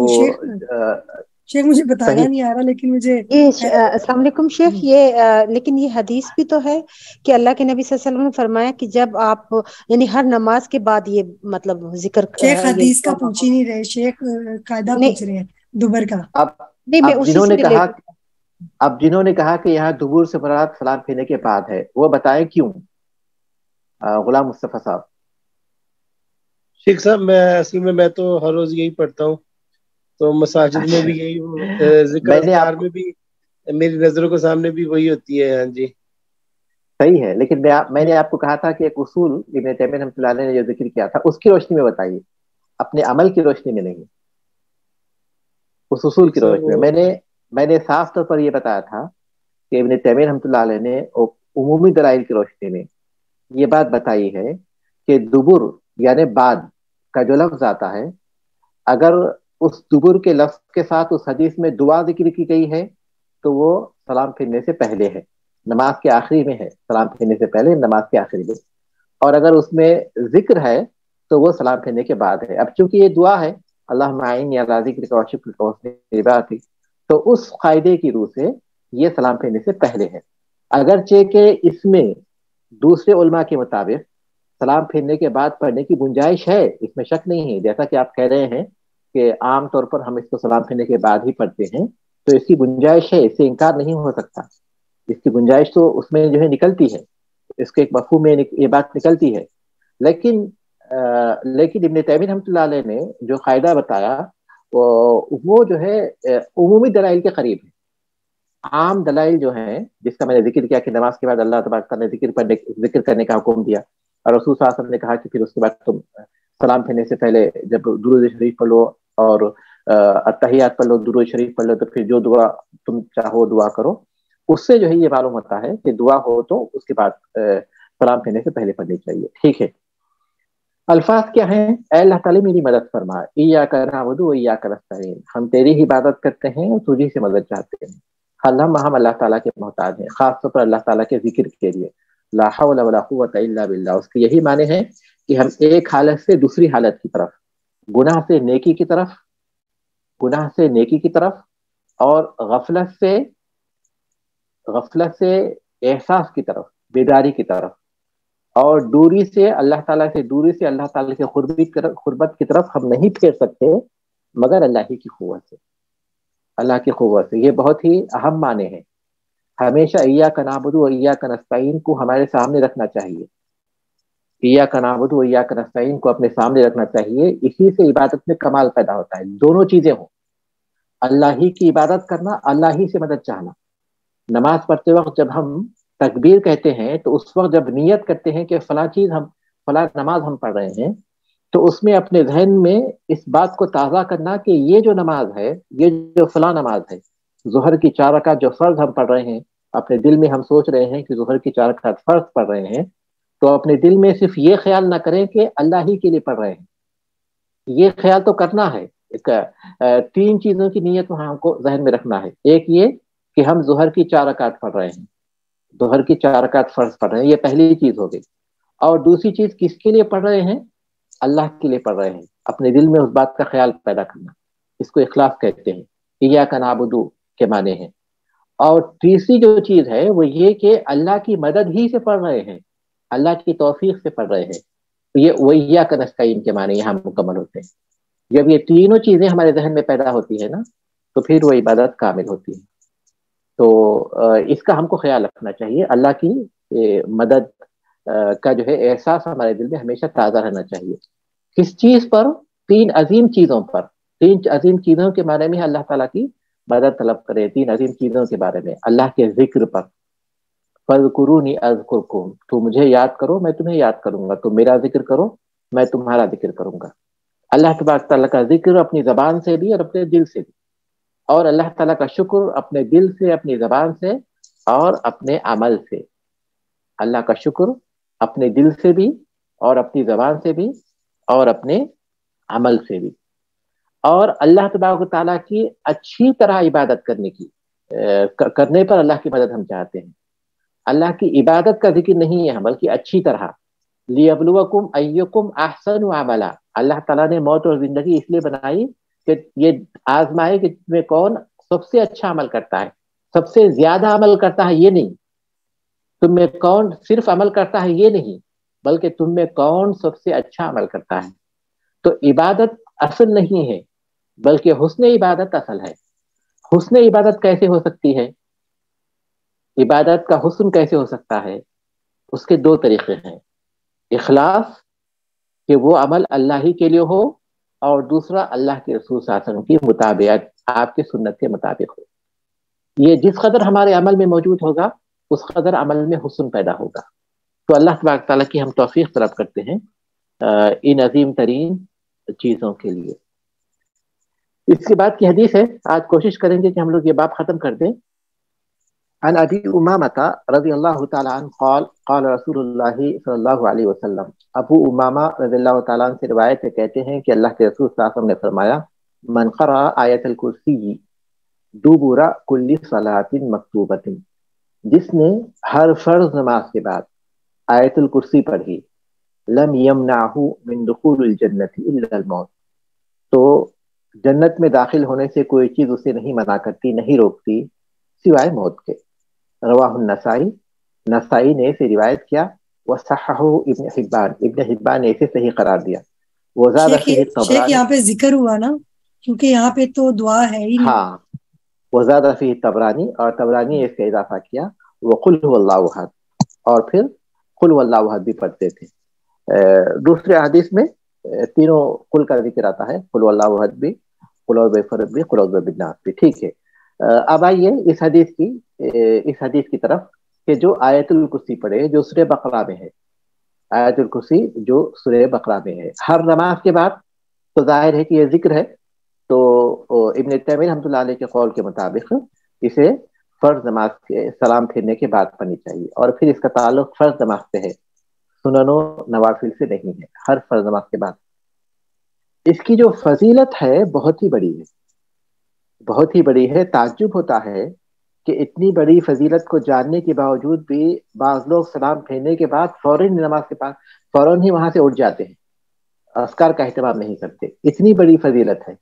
شیخ مجھے بتانا نہیں آ رہا لیکن مجھے السلام علیکم شیخ، یہ لیکن یہ حدیث بھی تو ہے کہ اللہ کے نبی صلی اللہ علیہ وسلم نے فرمایا کہ جب آپ یعنی ہر نماز کے بعد یہ مطلب ذکر، شیخ حدیث کا پوچھ ہی نہیں رہے، شیخ قاعدہ پوچھ رہے ہیں دوبر کا۔ نہیں، میں اسی سے اب جنہوں نے کہا کہ یہاں دبور سے مراد سلام پھیرنے کے بعد ہے، وہ بتائیں کیوں؟ غلام مصطفیٰ صاحب۔ شیخ صاحب میں تو ہر روز یہی پڑھتا ہوں، تو مساجد میں بھی یہی ذکر اذکار میں بھی میری نظروں کے سامنے بھی وہی ہوتی ہے۔ ہاں جی صحیح ہے، لیکن میں نے آپ کو کہا تھا کہ ایک اصول ابن تیمیہ رحمۃ اللہ علیہ نے جو ذکر کیا تھا اس کی روشنی میں بتائیے، اپنے عمل کی روشنی میں نہیں، اس اصول کی روشنی میں۔ میں نے صاف طور پر یہ بتایا تھا کہ ابن تیمیہ رحمۃ اللہ علیہ نے عمومی دلائل کی روشنی میں یہ بات بتائی ہے کہ دبر یعنی بعد کا جو لفظ آتا ہے، اگر اس دبر کے لفظ کے ساتھ اس حدیث میں دعا ذکر کی گئی ہے تو وہ سلام پھیرنے سے پہلے ہے، نماز کے آخری میں ہے، سلام پھیرنے سے پہلے نماز کے آخری میں، اور اگر اس میں ذکر ہے تو وہ سلام پھیرنے کے بعد ہے۔ اب چونکہ یہ دعا ہے اللہم اعنی علی ذکرک و شکرک و حسن عبادتک، تو اس قاعدے کی روح سے یہ سلام پھیرنے سے پہلے ہے، اگرچہ کہ اس میں دوسرے علماء کے مطابق سلام پھیرنے کے بعد پڑھنے کی گنجائش ہے، اس میں شک نہیں ہے، جیسا کہ آپ کہہ رہے ہیں کہ عام طور پر ہم اس کو سلام پھیرنے کے بعد ہی پڑھتے ہیں، تو اس کی گنجائش ہے، اس سے انکار نہیں ہو سکتا، اس کی گنجائش تو اس میں جو ہے نکلتی ہے، اس کے ایک مفہوم میں یہ بات نکلتی ہے۔ لیکن ابن تیمیہ رحمۃ اللہ علیہ نے جو قاعدہ بتایا وہ جو ہے عمومی دلائل کے قریب ہے۔ عام دلائل جو ہیں، جس کا میں نے ذکر کیا کہ نماز کے بعد اللہ تبارک تعالیٰ نے ذکر کرنے کا حکم دیا، اور رسول صلی اللہ علیہ وسلم نے کہا کہ پھر اس کے بعد تم سلام پھیرنے سے پہلے جب درود شریف پڑھ لو اور التحیات پڑھ لو، درود شریف پڑھ لو، تو پھر جو دعا تم چاہو دعا کرو، اس سے جو ہے یہ معلوم ہوتا ہے کہ دعا ہو تو اس کے بعد سلام پھیرنے سے پہلے پڑھنی چاہیے۔ ٹھیک ہے، الفاظ کیا ہیں؟ اے اللہ تعالیٰ میری مدد فرما، ایاک نعبد و ایاک نستعین، ہم تیری ہی عبادت کرتے ہیں اور تجھی سے مدد چاہتے ہیں۔ ہم اللہ تعالیٰ کے محتاج ہیں، خاص طور پر اللہ تعالیٰ کے ذکر کے لیے۔ لا حول ولا قوت الا باللہ، اس کے یہی معنی ہے کہ ہم ایک حالت سے دوسری حالت کی طرف، گناہ سے نیکی کی طرف، گناہ سے نیکی کی طرف، اور غفلت سے احساس کی طرف، بیداری کی طرف، اور دوری سے اللہ تعالیٰ کی قربت کی طرف ہم نہیں پھیر سکتے مگر اللہ ہی کی قوت سے، اللہ کی قوت سے۔ یہ بہت ہی اہم معنی ہے، ہمیشہ ایاک نعبد و ایاک نستعین کو ہمارے سامنے رکھنا چاہیے، ایاک نعبد و ایاک نستعین کو اپنے سامنے رکھنا چاہیے، اسی سے عبادت میں کمال پیدا ہوتا ہے، دونوں چیزیں ہوں، اللہ ہی کی عبادت کرنا، اللہ ہی سے مدد چاہنا۔ نماز پڑھتے وقت جب ہم تکبیر کہتے ہیں تو اس وقت جب نیت کرتے ہیں کہ فلاں نماز ہم پڑھ رہے ہیں، تو اس میں اپنے ذہن میں اس بات کو تازہ کرنا کہ یہ جو نماز ہے، یہ جو فلاں نماز ہے، ظہر کی 4 رکعت جو فرض ہم پڑھ رہے ہیں، اپنے دل میں ہم سوچ رہے ہیں کہ ظہر کی 4 رکعت فرض پڑھ رہے ہیں، تو اپنے دل میں صرف یہ خیال نہ کریں کہ اللہ ہی کے لیے پڑھ رہے ہیں، یہ خیال تو کرنا ہے۔ 3 چیزوں کی نیت وہاں ہم کو ذہن میں رکھنا ہے، ایک یہ کہ ہم ظہر کی 4 رکعت پڑھ رہے ہیں، ظہر کی 4 رکعت فرض پڑھ رہے ہیں، یہ پہلی چیز ہو گئی، اور دوسری چیز کس کے لیے پڑھ رہے ہیں؟ اللہ کے لیے پڑھ رہے ہیں، اپنے دل میں اس بات کا خیال پیدا کرنا، اس کو اخلاص کہتے ہیں، ایاک نعبد کے معنی ہیں۔ اور تیسری جو چیز ہے وہ یہ کہ اللہ کی مدد ہی سے پڑھ رہے ہیں، اللہ کی توفیق سے پڑھ رہے ہیں، یہ ایاک نستعین کے معنی یہاں مکمل ہوتے ہیں۔ جب یہ تینوں چیزیں ہمارے ذہن میں پیدا ہوتی ہے نا، تو پھر وہ عبادت کامل ہوتی ہے۔ تو اس کا ہم کو خیال رکھنا چاہیے، اللہ کی مدد کا جو ہے احساس ہمارے دل میں ہمیشہ تازہ رہنا چاہیے۔ کس چیز پر؟ 3 عظیم چیزوں پر، 3 عظیم چیزوں کے بارے میں اللہ تعالیٰ کی مدد طلب کرے، 3 عظیم چیزوں کے بارے میں، اللہ کے ذکر پر، فاذکرونی اذکرکم، تو مجھے یاد کرو میں تمہیں یاد کروں گا، تم میرا ذکر کرو میں تمہارا ذکر کروں گا۔ اللہ تبارک تعالیٰ کا ذکر اپنی زبان سے بھی اور اپنے دل سے بھی، اور اللہ تعالیٰ کا شکر اپنے دل سے، اپنی زبان سے اور اپنے عمل سے۔ اللہ کا شکر اپنے دل سے بھی اور اپنی زبان سے بھی اور اپنے عمل سے بھی، اور اللہ تبارک تعالیٰ کی اچھی طرح عبادت کرنے پر اللہ کی مدد ہم چاہتے ہیں۔ اللہ کی عبادت کا ذکر نہیں ہے بلکہ اچھی طرح، لیبلوکم ایکم احسن عملا، اللہ تعالیٰ نے موت اور زندگی اس لیے بنائی کہ یہ آزمائے کہ تم میں کون سب سے اچھا عمل کرتا ہے، سب سے زیادہ عمل کرتا ہے، یہ نہیں تم میں کون صرف عمل کرتا ہے، یہ نہیں، بلکہ تم میں کون سب سے اچھا عمل کرتا ہے۔ تو عبادت اصل نہیں ہے بلکہ حسن عبادت اصل ہے۔ حسن عبادت کیسے ہو سکتی ہے؟ عبادت کا حسن کیسے ہو سکتا ہے؟ اس کے 2 طریقے ہیں، اخلاص کہ وہ عمل اللہ ہی کے لیے ہو، اور دوسرا اللہ کے رسول صلی اللہ علیہ وسلم کی مطابقت، آپ کی سنت کے مطابق ہو۔ یہ جس قدر ہمارے عمل میں موجود ہوگا اس قدر عمل میں حسن پیدا ہوگا۔ تو اللہ تبارک تعالیٰ کی ہم توفیق طلب کرتے ہیں ان عظیم ترین چیزوں کے لیے۔ اس کے بعد کی حدیث ہے، آج کوشش کریں گے کہ ہم لوگ یہ باب ختم کر دیں۔ عن ابی امامہ رضی اللہ تعالی عنہ قال قال رسول اللہ صلی اللہ علیہ وسلم، ابو امامہ رضی اللہ تعالیٰ عنہ سے روایت ہے، کہتے ہیں کہ اللہ کے رسول صلی اللہ علیہ وسلم نے فرمایا، من قرأ آیت الکرسی دبر کل صلاۃ مکتوبۃ، جس نے ہر فرض نماز کے بعد آیت الکرسی پڑھی لم یمنعہ من دخول الجنت الا الموت، تو جنت میں داخل ہونے سے کوئی چیز اسے نہیں منع کرتی، نہیں روکتی سوائے موت کے۔ رواہ النسائی، نسائی نے اسے روایت کیا، وصححہ ابن حبان، ابن حبان نے اسے صحیح قرار دیا۔ وزاد فیہ شیخ الطبرانی، یہاں پہ ذکر ہوا نا، کیونکہ یہاں پہ تو دعا ہے ہی نہیں۔ ہاں، وزاد فیہ الطبرانی، اور طبرانی نے اس کا اضافہ کیا، وقل هو اللہ احد، اور پھر قل هو اللہ احد بھی پڑھتے تھے۔ دوسرے حدیث میں تینوں قل کا ذکر آتا ہے، قل هو اللہ احد بھی، قل اعوذ بفلق بھی، قل اعوذ بالناس بھی، ٹھیک ہے۔ اب آئیے اس حدیث کی طرف کہ جو آیت الکرسی پڑھے جو سورہ بقرہ میں ہے، آیت الکرسی جو سورہ بقرہ میں ہے ہر نماز کے بعد، تو ظاہر ہے کہ یہ ذکر ہے، تو ابن تیمیہ رحمۃ اللہ علیہ کے قول کے مطابق اسے فرض نماز کے سلام پھیرنے کے بعد پڑھنی چاہیے، اور پھر اس کا تعلق فرض نماز سے ہے، سنن و نوافل سے نہیں ہے، ہر فرض نماز کے بعد۔ اس کی جو فضیلت ہے بہت ہی بڑی ہے، بہت ہی بڑی ہے۔ تعجب ہوتا ہے کہ اتنی بڑی فضیلت کو جاننے کے باوجود بھی بعض لوگ سلام پھیرنے کے بعد فوراً نماز کے پاس فوراً ہی وہاں سے اٹھ جاتے ہیں، اذکار کا اہتمام نہیں کرتے، اتنی بڑی فضیلت ہے۔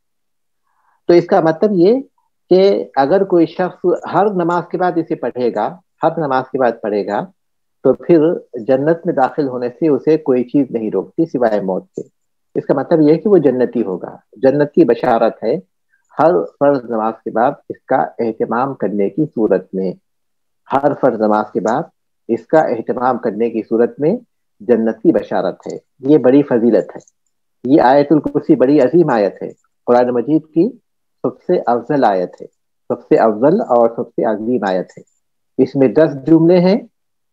تو اس کا مطلب یہ کہ اگر کوئی شخص ہر نماز کے بعد اسے پڑھے گا، ہر نماز کے بعد پڑھے گا، تو پھر جنت میں داخل ہونے سے اسے کوئی چیز نہیں روکتی سوائے موت کے۔ اس کا مطلب یہ ہے کہ وہ جنتی ہوگا، جنت کی بشارت ہے ہر فرض نماز کے بعد اس کا اہتمام کرنے کی صورت میں، ہر فرض نماز کے بعد اس کا اہتمام کرنے کی صورت میں جنت کی بشارت ہے۔ یہ بڑی فضیلت ہے، یہ آیت الکرسی بڑی عظیم آیت ہے، قرآن مجید کی سب سے افضل آیت ہے، سب سے افضل اور سب سے عظیم آیت ہے۔ اس میں 10 جملے ہیں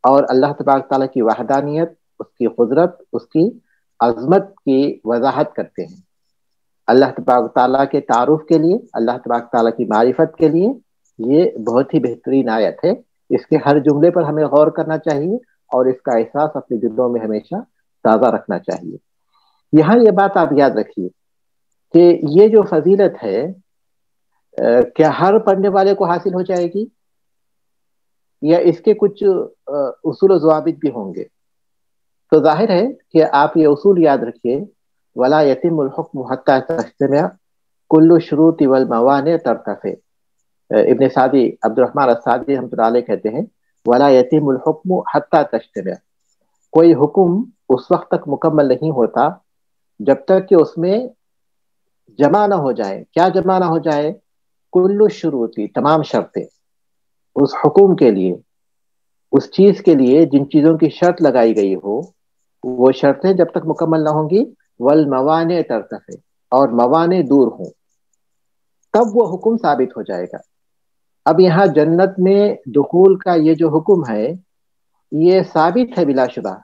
اور اللہ تبارک تعالیٰ کی وحدانیت، اس کی قدرت، اس کی عظمت کی وضاحت کرتے ہیں۔ اللہ تبارک تعالیٰ کے تعارف کے لیے، اللہ تبارک تعالیٰ کی معرفت کے لیے یہ بہت ہی بہترین آیت ہے۔ اس کے ہر جملے پر ہمیں غور کرنا چاہیے اور اس کا احساس اپنے دلوں میں ہمیشہ تازہ رکھنا چاہیے۔ یہاں یہ بات آپ یاد رکھیے کہ یہ جو فضیلت ہے کیا ہر پڑھنے والے کو حاصل ہو جائے گی، یا اس کے کچھ اصول و ضوابط بھی ہوں گے؟ تو ظاہر ہے کہ آپ یہ اصول یاد رکھیے، ولا یتم الحکم حتی تجتمع کل الشروط والموانع ترتفع۔ ابن سعدی، عبد الرحمن السعدی رحمۃ اللہ علیہ کہتے ہیں ولا یتم الحکم حتی تجتمع، کوئی حکم اس وقت تک مکمل نہیں ہوتا جب تک کہ اس میں جمع نہ ہو جائے۔ کیا جمع نہ ہو جائے؟ کل الشروطی، تمام شرطیں، اس حکم کے لیے، اس چیز کے لیے جن چیزوں کی شرط لگائی گئی ہو وہ شرطیں جب تک مکمل نہ ہوں گی، والموانع ترتفع، اور موانع دور ہوں، تب وہ حکم ثابت ہو جائے گا۔ اب یہاں جنت میں دخول کا یہ جو حکم ہے یہ ثابت ہے بلا شبہ،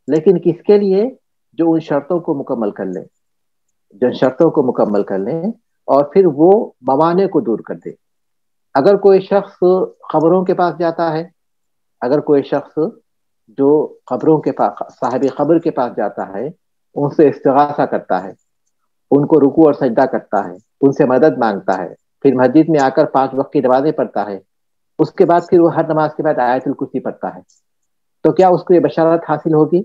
لیکن کس کے لیے؟ جو ان شرطوں کو مکمل کر لیں، جن شرطوں کو مکمل کر لیں اور پھر وہ موانع کو دور کر دے۔ اگر کوئی شخص قبروں کے پاس جاتا ہے، اگر کوئی شخص جو قبروں کے پاس، صاحب قبر کے پاس جاتا ہے، ان سے استغاثہ کرتا ہے، ان کو رکوع اور سجدہ کرتا ہے، ان سے مدد مانگتا ہے، پھر مسجد میں آ کر 5 وقت کی نمازیں پڑھتا ہے، اس کے بعد پھر وہ ہر نماز کے بعد آیت الکرسی پڑھتا ہے، تو کیا اس کو یہ بشارت حاصل ہوگی؟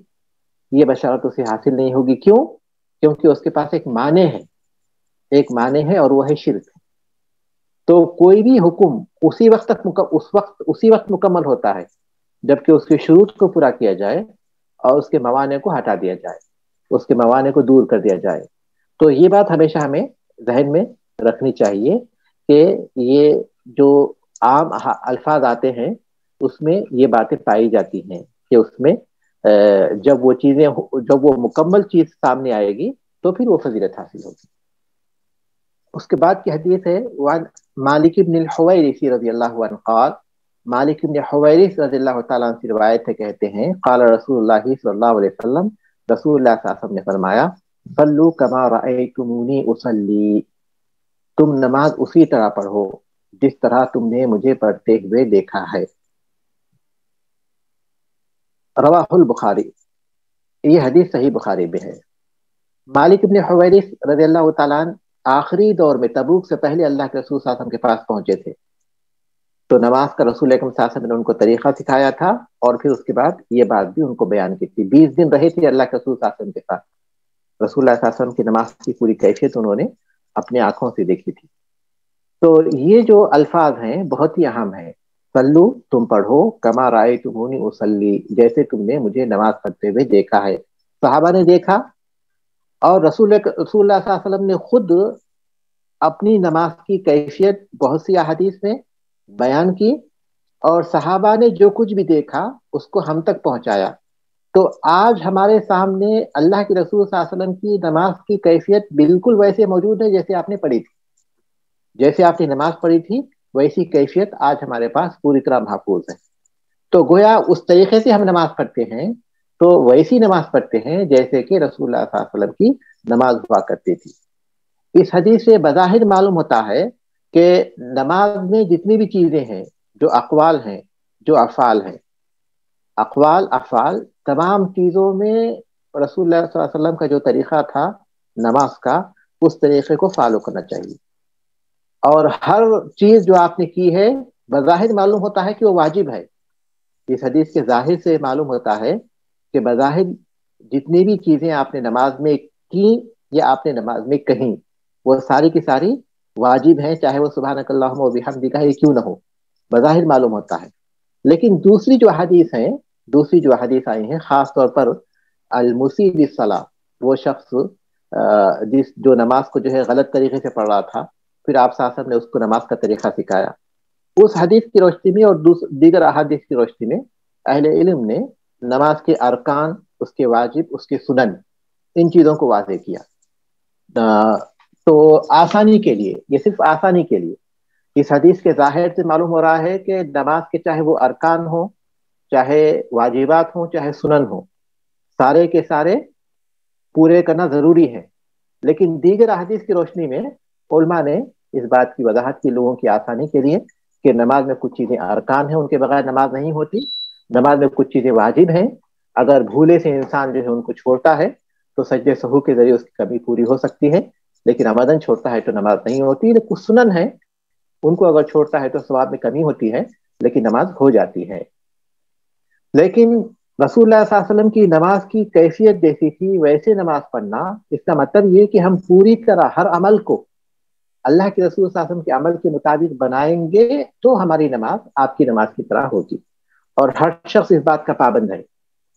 یہ بشارت اسے حاصل نہیں ہوگی۔ کیوں؟ کیونکہ اس کے پاس ایک معنی ہے، ایک معنی ہے، اور وہ ہے شرک۔ تو کوئی بھی حکم اسی وقت مکمل ہوتا ہے جبکہ اس کے شروط کو پورا کیا جائے اور اس کے موانع کو ہٹا دیا جائے، اس کے موانع کو دور کر دیا جائے۔ تو یہ بات ہمیشہ ہمیں ذہن میں رکھنی چاہیے کہ یہ جو عام الفاظ آتے ہیں اس میں یہ باتیں پائی جاتی ہیں کہ اس میں جب وہ مکمل چیز سامنے آئے گی تو پھر وہ فضیلت حاصل ہوگی۔ اس کے بعد کی حدیث ہے وعن مالک بن الحویرث رضی اللہ عنہ قال، مالک بن حویرث رضی اللہ تعالیٰ عنہ سے روایت ہے، کہتے ہیں قال رسول اللہ صلی اللہ علیہ وسلم، رسول اللہ صلی اللہ علیہ وسلم نے فرمایا صلو کما رأیتمونی اصلی، تم نماز اسی طرح پڑھو جس طرح تم نے مجھے پڑھتے ہوئے دیکھا ہے۔ رواہ البخاری، یہ حدیث صحیح بخاری میں ہے۔ مالک بن حویرث رضی اللہ تعالیٰ عنہ آخری دور میں تبوک سے پہلے اللہ کے رسول صلی اللہ علیہ وسلم کے پاس پہنچے تھے، تو نماز کا رسول اکرم صلی اللہ علیہ وسلم نے ان کو طریقہ سکھایا تھا، اور پھر اس کے بعد یہ بات بھی ان کو بیان کی تھی۔ 20 دن رہے تھے اللہ کے رسول صلی اللہ علیہ وسلم کے ساتھ، رسول اللہ صلی اللہ علیہ وسلم کی نماز کی پوری کیفیت انہوں نے اپنی آنکھوں سے دیکھی تھی۔ تو یہ جو الفاظ ہیں بہت ہی اہم ہیں۔ صلو، تم پڑھو، کما رأیتمونی اصلی، جیسے تم نے مجھے نماز پڑھتے ہوئے دیکھا ہے۔ صحابہ نے دیکھا، اور رسول اللہ صلی اللہ علیہ وسلم نے خود اپنی نماز کی کیفیت بہت سی احادیث میں بیان کی، اور صحابہ نے جو کچھ بھی دیکھا اس کو ہم تک پہنچایا۔ تو آج ہمارے سامنے اللہ کے رسول صلی اللہ علیہ وسلم کی نماز کی کیفیت بالکل ویسے موجود ہے جیسے آپ نے پڑھی تھی، جیسے آپ نے نماز پڑھی تھی ویسی کیفیت آج ہمارے پاس پوری طرح محفوظ ہے۔ تو گویا اس طریقے سے ہم نماز پڑھتے ہیں، تو ویسی نماز پڑھتے ہیں جیسے کہ رسول اللہ صلی اللہ علیہ وسلم کی نماز ہوا کرتی تھی۔ اس حدیث سے بظاہر معلوم ہوتا ہے کہ نماز میں جتنی بھی چیزیں ہیں، جو اقوال ہیں، جو افعال ہیں، اقوال افعال تمام چیزوں میں رسول اللہ صلی اللہ علیہ وسلم کا جو طریقہ تھا نماز کا، اس طریقے کو فالو کرنا چاہیے۔ اور ہر چیز جو آپ نے کی ہے بظاہر معلوم ہوتا ہے کہ وہ واجب ہے۔ اس حدیث کے ظاہر سے معلوم ہوتا ہے کہ بظاہر جتنی بھی چیزیں آپ نے نماز میں کی یا آپ نے نماز میں کہیں، وہ ساری کی ساری واجب ہیں، چاہے وہ سبحانک اللہم و بحمدک ہی کیوں نہ ہو، بظاہر معلوم ہوتا ہے۔ لیکن دوسری جو حدیث آئی ہیں، خاص طور پر المسیء للصلاۃ، وہ شخص جو نماز کو جو ہے غلط طریقے سے پڑھ رہا تھا، پھر آپ صلی اللہ علیہ وسلم نے اس کو نماز کا طریقہ سکھایا۔ اس حدیث کی روشنی میں اور دیگر احادیث کی روشنی میں اہل علم نے نماز کے ارکان، اس کے واجب، اس کے سنن، ان چیزوں کو واضح کیا۔ تو آسانی کے لیے، یہ صرف آسانی کے لیے، اس حدیث کے ظاہر سے معلوم ہو رہا ہے کہ نماز کے چاہے وہ ارکان ہوں، چاہے واجبات ہوں، چاہے سنن ہوں، سارے کے سارے پورے کرنا ضروری ہے۔ لیکن دیگر احادیث کی روشنی میں علماء نے اس بات کی وضاحت کی لوگوں کی آسانی کے لیے کہ نماز میں کچھ چیزیں ارکان ہیں، ان کے بغیر نماز نہیں ہوتی، نماز میں کچھ چیزیں واجب ہیں، اگر بھولے سے انسان جو ہے ان کو چھوڑتا ہے تو سجدے سہو کے ذریعے اس کی کمی پوری ہو سکتی ہے، لیکن عمدن چھوڑتا ہے تو نماز نہیں ہوتی۔ کچھ سنن ہیں، ان کو اگر چھوڑتا ہے تو ثواب میں کمی ہوتی ہے، لیکن نماز ہو جاتی ہے۔ لیکن رسول اللہ صلی اللہ علیہ وسلم کی نماز کی کیفیت جیسی تھی ویسے نماز پڑھنا، اس کا مطلب یہ کہ ہم پوری طرح ہر عمل کو اللہ کے رسول صلی اللہ علیہ وسلم کے عمل کے مطابق بنائیں گے تو ہماری نماز آپ کی نماز کی طرح ہوگی۔ اور ہر شخص اس بات کا پابند ہے،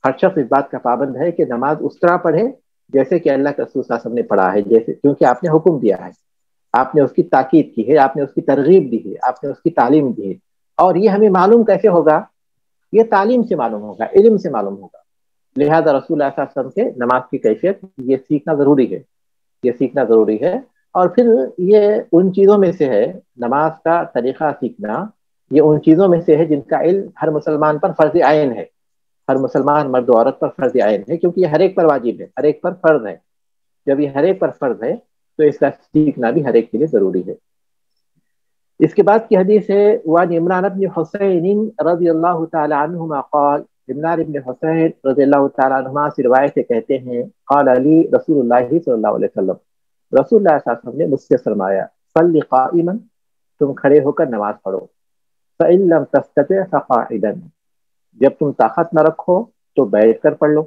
ہر شخص اس بات کا پابند ہے کہ نماز اس طرح پڑھے جیسے کہ اللہ کے رسول صلی اللہ علیہ وسلم نے پڑھا ہے، جیسے کیونکہ آپ نے حکم دیا ہے، آپ نے اس کی تاکید کی ہے، آپ نے اس کی ترغیب دی ہے، آپ نے اس کی تعلیم دی ہے۔ اور یہ ہمیں معلوم کیسے ہوگا؟ یہ تعلیم سے معلوم ہوگا، علم سے معلوم ہوگا۔ لہذا رسول اللہ صلی اللہ علیہ وسلم کے نماز کی کیفیت یہ سیکھنا ضروری ہے، یہ سیکھنا ضروری ہے۔ اور پھر یہ ان چیزوں میں سے ہے، نماز کا طریقہ سیکھنا یہ ان چیزوں میں سے ہے جن کا علم ہر مسلمان پر فرض عین ہے، ہر مسلمان مرد و عورت پر فرض عین ہے، کیونکہ یہ ہر ایک پر واجب ہے، ہر ایک پر فرض ہے۔ جب یہ ہر ایک پر فرض ہے تو اس کا سیکھنا بھی ہر ایک کے لیے ضروری ہے۔ اس کے بعد کی حدیث ہے وعن عمران بن حسین رضی اللہ تعالی عنہما قال، عمران بن حسین رضی اللہ تعالی عنہما سے روایت سے کہتے ہیں، قال علی رسول اللہ صلی اللہ علیہ وسلم، رسول اللہ صلی اللہ علیہ وسلم نے مجھ سے فرمایا، صلی قائما، تم کھڑے ہو کر نماز پڑھو، فإن لم تستطع فقاعدا، جب تم طاقت نہ رکھو تو بیٹھ کر پڑھ لو،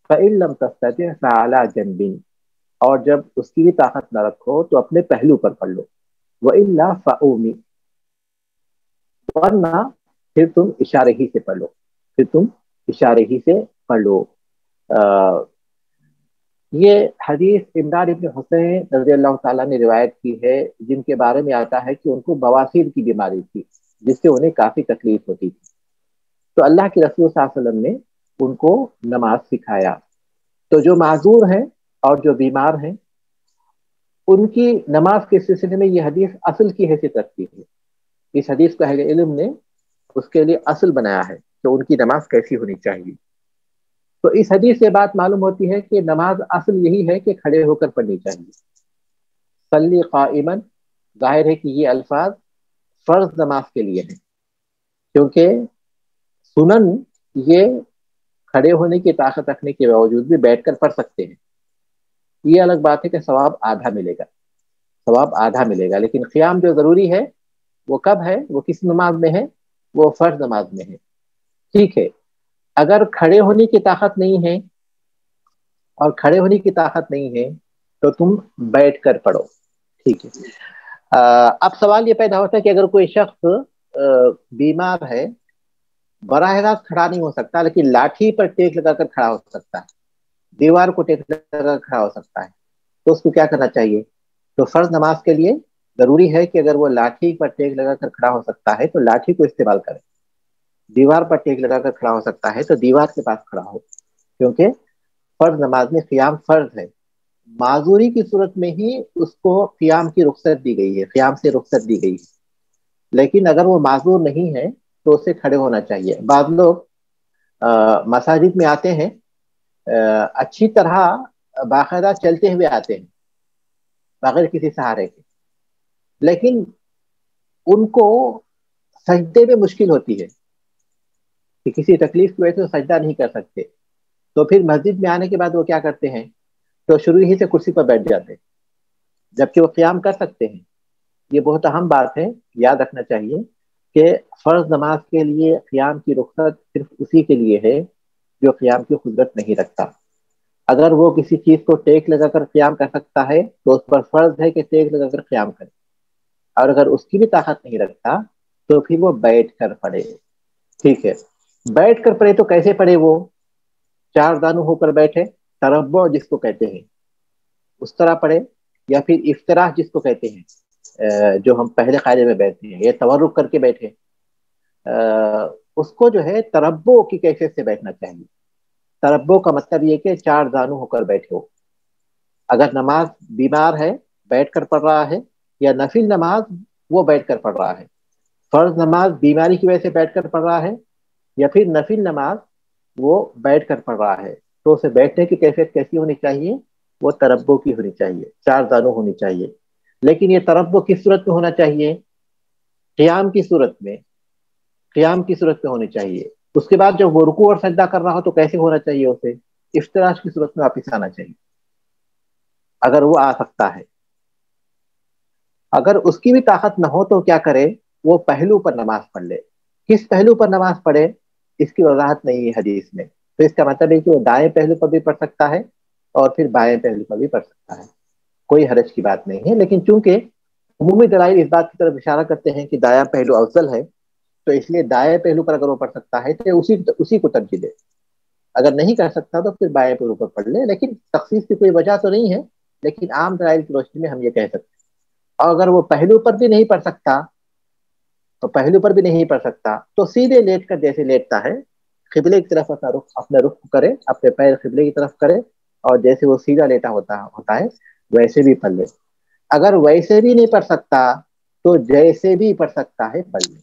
فإن لم تستطع فعلى جنب، اور جب اس کی بھی طاقت نہ رکھو تو اپنے پہلو پر پڑھ لو، وإلا فأومی، ورنہ پھر تم اشارے ہی سے پڑھ لو، پھر تم اشارے ہی سے پڑھ لو۔ یہ حدیث عمران بن حسین رضی اللہ تعالیٰ نے روایت کی ہے، جن کے بارے میں آتا ہے کہ ان کو بواسیر کی بیماری تھی جس سے انہیں کافی تکلیف ہوتی تھی۔ تو اللہ کے رسول صلی اللہ علیہ وسلم نے ان کو نماز سکھایا۔ تو جو معذور ہیں اور جو بیمار ہیں ان کی نماز کے سلسلے میں یہ حدیث اصل کی حیثیت رکھتی ہے۔ اس حدیث کو اہل علم نے اس کے لیے اصل بنایا ہے کہ ان کی نماز کیسی ہونی چاہیے۔ تو اس حدیث سے بات معلوم ہوتی ہے کہ نماز اصل یہی ہے کہ کھڑے ہو کر پڑھنی چاہیے۔ صلی قائما، ظاہر ہے کہ یہ الفاظ فرض نماز کے لیے ہیں، کیونکہ سنن یہ کھڑے ہونے کی طاقت رکھنے کے باوجود بھی بیٹھ کر پڑھ سکتے ہیں۔ یہ الگ بات ہے کہ ثواب آدھا ملے گا، ثواب آدھا ملے گا، لیکن قیام جو ضروری ہے وہ کب ہے؟ وہ کس نماز میں ہے؟ وہ فرض نماز میں ہے. ٹھیک ہے. اگر کھڑے ہونے کی طاقت نہیں ہے اور کھڑے ہونے کی طاقت نہیں ہے تو تم بیٹھ کر پڑھو. ٹھیک ہے. اب سوال یہ پیدا ہوتا ہے کہ اگر کوئی شخص بیمار ہے، براہ راست کھڑا نہیں ہو سکتا لیکن لاٹھی پر ٹیک لگا کر کھڑا ہو سکتا ہے، دیوار کو ٹیک لگا کر کھڑا ہو سکتا ہے، تو اس کو کیا کرنا چاہیے؟ تو فرض نماز کے لیے ضروری ہے کہ اگر وہ لاٹھی پر ٹیک لگا کر کھڑا ہو سکتا ہے تو لاٹھی کو استعمال کرے. دیوار پر ٹیک لگا کر کھڑا ہو سکتا ہے تو دیوار کے پاس کھڑا ہو، کیونکہ فرض نماز میں قیام فرض ہے. معذوری کی صورت میں ہی اس کو قیام کی رخصت دی گئی ہے، قیام سے رخصت دی گئی ہے. لیکن اگر وہ معذور نہیں ہے تو اسے کھڑے ہونا چاہیے. بعض لوگ مساجد میں آتے ہیں، اچھی طرح باقاعدہ چلتے ہوئے آتے ہیں بغیر کسی سہارے کے، لیکن ان کو سجدے میں مشکل ہوتی ہے کہ کسی تکلیف کی وجہ سے سجدہ نہیں کر سکتے. تو پھر مسجد میں آنے کے بعد وہ کیا کرتے ہیں؟ تو شروع ہی سے کرسی پر بیٹھ جاتے ہیں جبکہ وہ قیام کر سکتے ہیں. یہ بہت اہم بات ہے، یاد رکھنا چاہیے کہ فرض نماز کے لیے قیام کی رخصت صرف اسی کے لیے ہے جو قیام کی قدرت نہیں رکھتا. اگر وہ کسی چیز کو ٹیک لگا کر قیام کر سکتا ہے تو اس پر فرض ہے کہ ٹیک لگا کر قیام کرے، اور اگر اس کی بھی طاقت نہیں رکھتا تو پھر وہ بیٹھ کر پڑے. ٹھیک ہے. بیٹھ کر پڑے تو کیسے پڑے؟ وہ چار دانو ہو کر بیٹھے، تربع جس کو کہتے ہیں اس طرح پڑھے، یا پھر افتراح جس کو کہتے ہیں جو ہم پہلے قاعدے میں بیٹھتے ہیں، یا تورک کر کے بیٹھے، اس کو جو ہے تربع کی کیفیت سے بیٹھنا چاہیے. تربع کا مطلب یہ کہ چار دانو ہو کر بیٹھے ہو. اگر نماز بیمار ہے بیٹھ کر پڑھ رہا ہے، یا نفل نماز وہ بیٹھ کر پڑھ رہا ہے. فرض نماز بیماری کی وجہ سے بیٹھ کر پڑھ رہا ہے یا پھر نفل نماز وہ بیٹھ کر پڑھ رہا ہے، تو اسے بیٹھنے کی کیفیت کیسی ہونی چاہیے؟ وہ تربع کی ہونی چاہیے، چار دانو ہونی چاہیے. لیکن یہ تربع کس صورت میں ہونا چاہیے؟ قیام کی صورت میں. قیام کی صورت میں ہونی چاہیے. اس کے بعد جب وہ رکوع اور سجدہ کر رہا ہو تو کیسے ہونا چاہیے؟ اسے افتراش کی صورت میں واپس آنا چاہیے اگر وہ آ سکتا ہے. اگر اس کی بھی طاقت نہ ہو تو کیا کرے؟ وہ پہلو پر نماز پڑھ لے. کس پہلو پر نماز پڑھے اس کی وضاحت نہیں ہے حدیث میں، تو اس کا مطلب ہے کہ وہ دائیں پہلو پر بھی پڑھ سکتا ہے اور پھر بائیں پہلو پر بھی پڑھ سکتا ہے، کوئی حرج کی بات نہیں ہے. لیکن چونکہ عمومی دلائل اس بات کی طرف اشارہ کرتے ہیں کہ دایاں پہلو افضل ہے، تو اس لیے دائیں پہلو پر اگر وہ پڑھ سکتا ہے تو اسی کو ترجیح دے. اگر نہیں کر سکتا تو پھر بائیں پہلو پر پڑھ لے. لیکن تخصیص کی کوئی وجہ تو نہیں ہے، لیکن عام دلائل کی روشنی میں ہم یہ کہہ سکتے ہیں. اور اگر وہ پہلو پر بھی نہیں پڑھ سکتا تو سیدھے لیٹ کر جیسے لیٹتا ہے، قبلے کی طرف اپنا رخ کرے، اپنے پیر قبلے کی طرف کرے، اور جیسے وہ سیدھا لیٹا ہوتا ہے ویسے بھی پڑھ لے. اگر ویسے بھی نہیں پڑھ سکتا تو جیسے بھی پڑھ سکتا ہے پڑھ لے.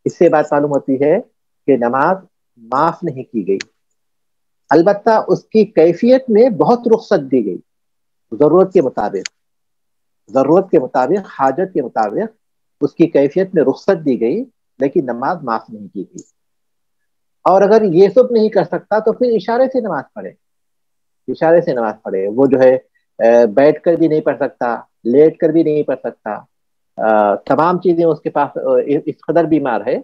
اس سے بات معلوم ہوتی ہے کہ نماز معاف نہیں کی گئی، البتہ اس کی کیفیت میں بہت رخصت دی گئی، ضرورت کے مطابق، حاجت کے مطابق اس کی کیفیت میں رخصت دی گئی، لیکن نماز معاف نہیں کی گئی. اور اگر یہ سب نہیں کر سکتا تو پھر اشارے سے نماز پڑھے. وہ جو ہے بیٹھ کر بھی نہیں پڑھ سکتا، لیٹ کر بھی نہیں پڑھ سکتا، تمام چیزیں اس کے پاس اس قدر بیمار ہے،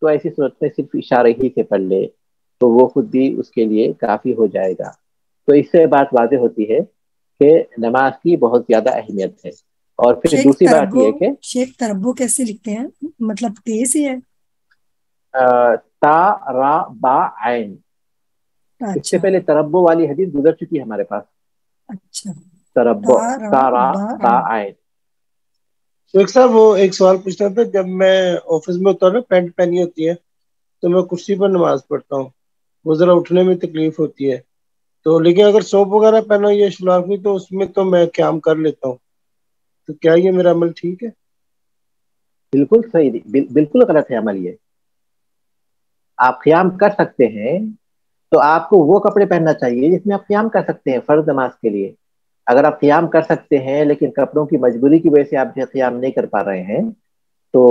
تو ایسی صورت میں صرف اشارے ہی سے پڑھ لے تو وہ خود بھی اس کے لیے کافی ہو جائے گا. تو اس سے بات واضح ہوتی ہے کہ نماز کی بہت زیادہ اہمیت ہے. اور پھر دوسری بات یہ کہ شیخ تربو کیسے لکھتے ہیں؟ مطلب تیز ہی ہے؟ تا را با عین. اس سے پہلے تربو والی حدیث گزر چکی ہے ہمارے پاس. اچھا. تربو تا را با عین. شیخ صاحب وہ ایک سوال پوچھنا تھا، جب میں آفس میں ہوتا ہوں نا، پینٹ پہنی ہوتی ہے تو میں کرسی پر نماز پڑھتا ہوں، وہ ذرا اٹھنے میں تکلیف ہوتی ہے، تو لیکن اگر سوپ وغیرہ پہنا یا شلوار بھی تو اس میں تو میں قیام کر لیتا ہوں، تو کیا یہ میرا عمل ٹھیک ہے؟ بالکل صحیح نہیں، بالکل غلط ہے عمل یہ. آپ قیام کر سکتے ہیں تو آپ کو وہ کپڑے پہننا چاہیے جس میں آپ قیام کر سکتے ہیں فرض نماز کے لیے. اگر آپ قیام کر سکتے ہیں لیکن کپڑوں کی مجبوری کی وجہ سے آپ قیام نہیں کر پا رہے ہیں تو